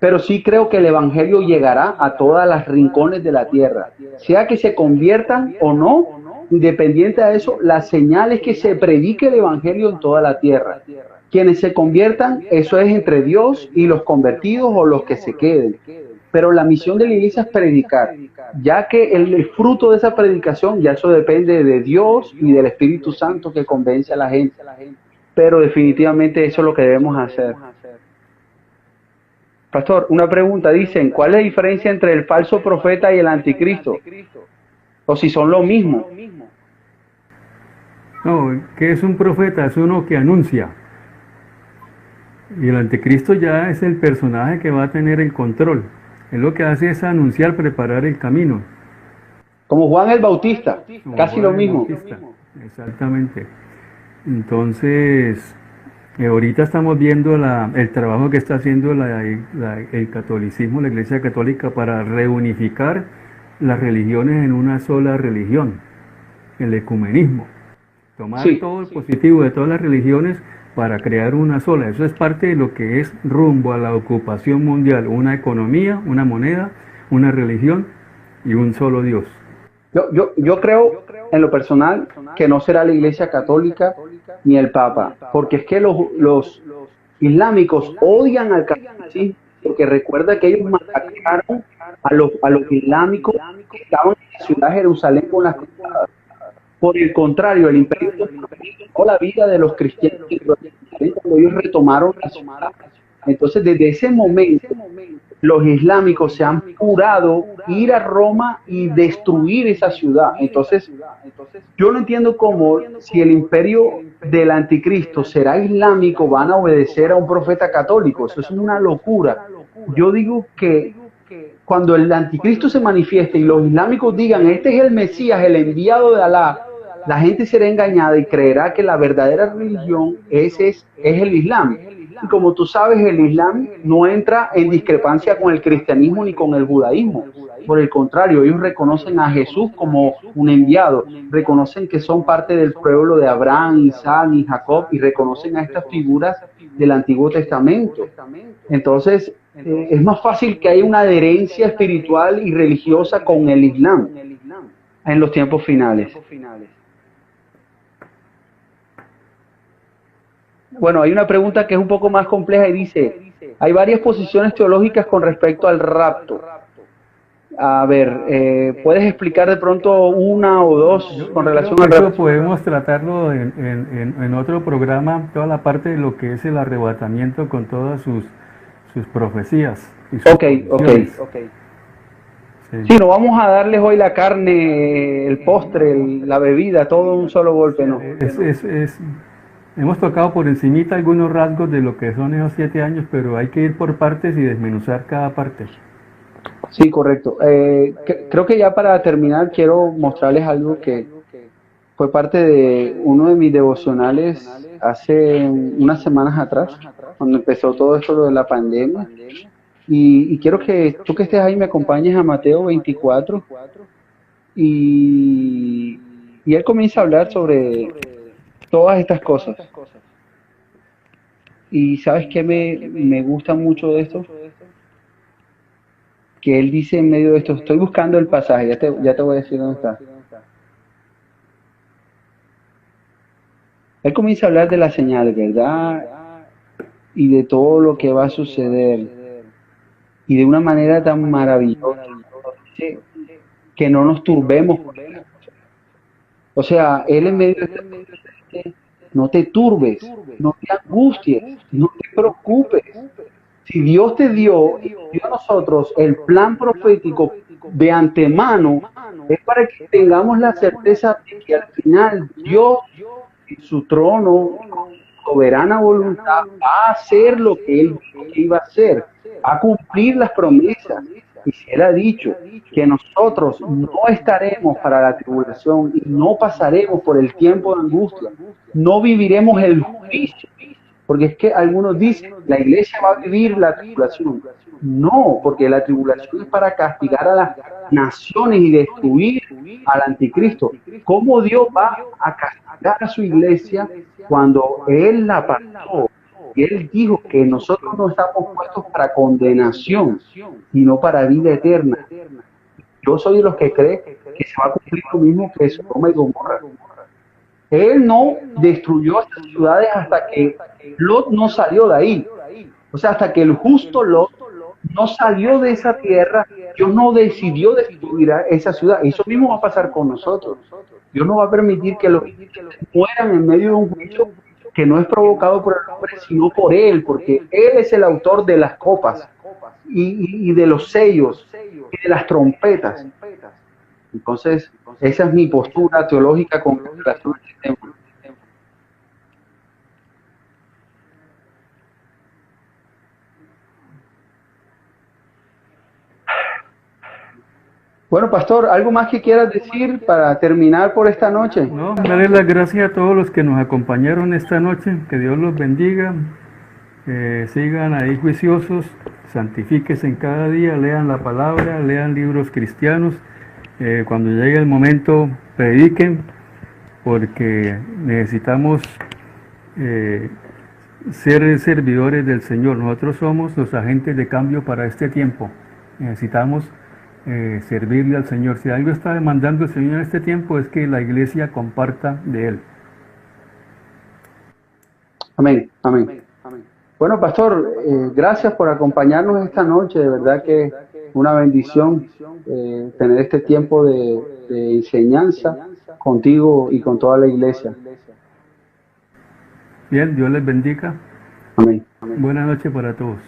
pero sí creo que el evangelio llegará a todas las rincones de la tierra, sea que se conviertan o no. Independiente de eso, la señal es que se predique el evangelio en toda la tierra. Quienes se conviertan, eso es entre Dios y los convertidos o los que se queden. Pero la misión de la iglesia es predicar, ya que el fruto de esa predicación, ya eso depende de Dios y del Espíritu Santo que convence a la gente. Pero definitivamente eso es lo que debemos hacer. Pastor, una pregunta, dicen, ¿cuál es la diferencia entre el falso profeta y el anticristo? O si son lo mismo. No, ¿qué es un profeta? Es uno que anuncia. Y el anticristo ya es el personaje que va a tener el control. Él lo que hace es anunciar, preparar el camino. Como Juan el Bautista, casi lo mismo. Exactamente. Entonces, ahorita estamos viendo el trabajo que está haciendo el catolicismo, la Iglesia Católica, para reunificar las religiones en una sola religión, el ecumenismo. Tomar todo el positivo de todas las religiones para crear una sola. Eso es parte de lo que es rumbo a la ocupación mundial, una economía, una moneda, una religión y un solo Dios. Yo creo, en lo personal, que no será la Iglesia Católica ni el Papa, porque es que los islámicos odian al catolicismo, porque recuerda que ellos masacraron a los islámicos que estaban en la ciudad de Jerusalén con las cruzadas. Por el contrario, el imperio tomó la vida de los cristianos cuando ellos retomaron la ciudad. Entonces, desde ese momento, los islámicos se han jurado ir a Roma y destruir esa ciudad. Entonces, yo no entiendo cómo, si el imperio del anticristo será islámico, van a obedecer a un profeta católico. Eso es una locura. Yo digo que cuando el anticristo se manifieste y los islámicos digan, este es el Mesías, el enviado de Alá, la gente será engañada y creerá que la verdadera religión es el Islam. Y como tú sabes, el Islam no entra en discrepancia con el cristianismo ni con el judaísmo. Por el contrario, ellos reconocen a Jesús como un enviado, reconocen que son parte del pueblo de Abraham, Isaac y Jacob, y reconocen a estas figuras del Antiguo Testamento. Entonces, es más fácil que haya una adherencia espiritual y religiosa con el Islam en los tiempos finales. Bueno, hay una pregunta que es un poco más compleja y dice, hay varias posiciones teológicas con respecto al rapto. A ver, ¿puedes explicar de pronto una o dos con relación al rapto? Eso podemos tratarlo en otro programa, toda la parte de lo que es el arrebatamiento con todas sus profecías. Y sus Ok. Sí, no vamos a darles hoy la carne, el postre, la bebida, todo en un solo golpe, ¿no? Hemos tocado por encimita algunos rasgos de lo que son esos 7 años, pero hay que ir por partes y desmenuzar cada parte. Sí, correcto. Creo que ya para terminar quiero mostrarles algo que fue parte de uno de mis devocionales hace unas semanas atrás, cuando empezó todo esto de la pandemia. Y quiero que tú que estés ahí me acompañes a Mateo 24 y él comienza a hablar sobre todas estas cosas. Y ¿sabes qué me gusta mucho de esto? Que él dice en medio de esto, estoy buscando el pasaje, ya te voy a decir dónde está. Él comienza a hablar de las señales, ¿verdad? Y de todo lo que va a suceder. Y de una manera tan maravillosa, que no nos turbemos. O sea, él en medio de esto, no te turbes, no te angusties, no te preocupes. Si Dios te dio y nos dio a nosotros el plan profético de antemano, es para que tengamos la certeza de que al final Dios, en su trono, con soberana voluntad, va a hacer lo que Él dijo que iba a hacer, va a cumplir las promesas. Y si Él ha dicho que nosotros no estaremos para la tribulación y no pasaremos por el tiempo de angustia, no viviremos el juicio. Porque es que algunos dicen, la iglesia va a vivir la tribulación. No, porque la tribulación es para castigar a las naciones y destruir al anticristo. ¿Cómo Dios va a castigar a su iglesia cuando Él la pasó? Y Él dijo que nosotros no estamos puestos para condenación, sino para vida eterna. Yo soy de los que creen que se va a cumplir lo mismo que Sodoma y Gomorra. Él no destruyó estas ciudades hasta que Lot no salió de ahí. O sea, hasta que el justo Lot no salió de esa tierra, Dios no decidió destruir a esa ciudad. Eso mismo va a pasar con nosotros. Dios no va a permitir que los mueran en medio de un juicio que no es provocado por el hombre, sino por Él, porque Él es el autor de las copas y de los sellos y de las trompetas. Entonces, esa es mi postura teológica con relación a este tema. Bueno, pastor, ¿algo más que quieras decir para terminar por esta noche? No, darle las gracias a todos los que nos acompañaron esta noche, que Dios los bendiga, sigan ahí juiciosos, santifíquense en cada día, lean la palabra, lean libros cristianos, cuando llegue el momento prediquen, porque necesitamos ser servidores del Señor. Nosotros somos los agentes de cambio para este tiempo. Necesitamos servirle al Señor. Si algo está demandando el Señor en este tiempo es que la iglesia comparta de Él. Amén, amén. Bueno, pastor, gracias por acompañarnos esta noche. De verdad que una bendición tener este tiempo de enseñanza contigo y con toda la iglesia. Bien, Dios les bendiga. Amén. Buenas noches para todos.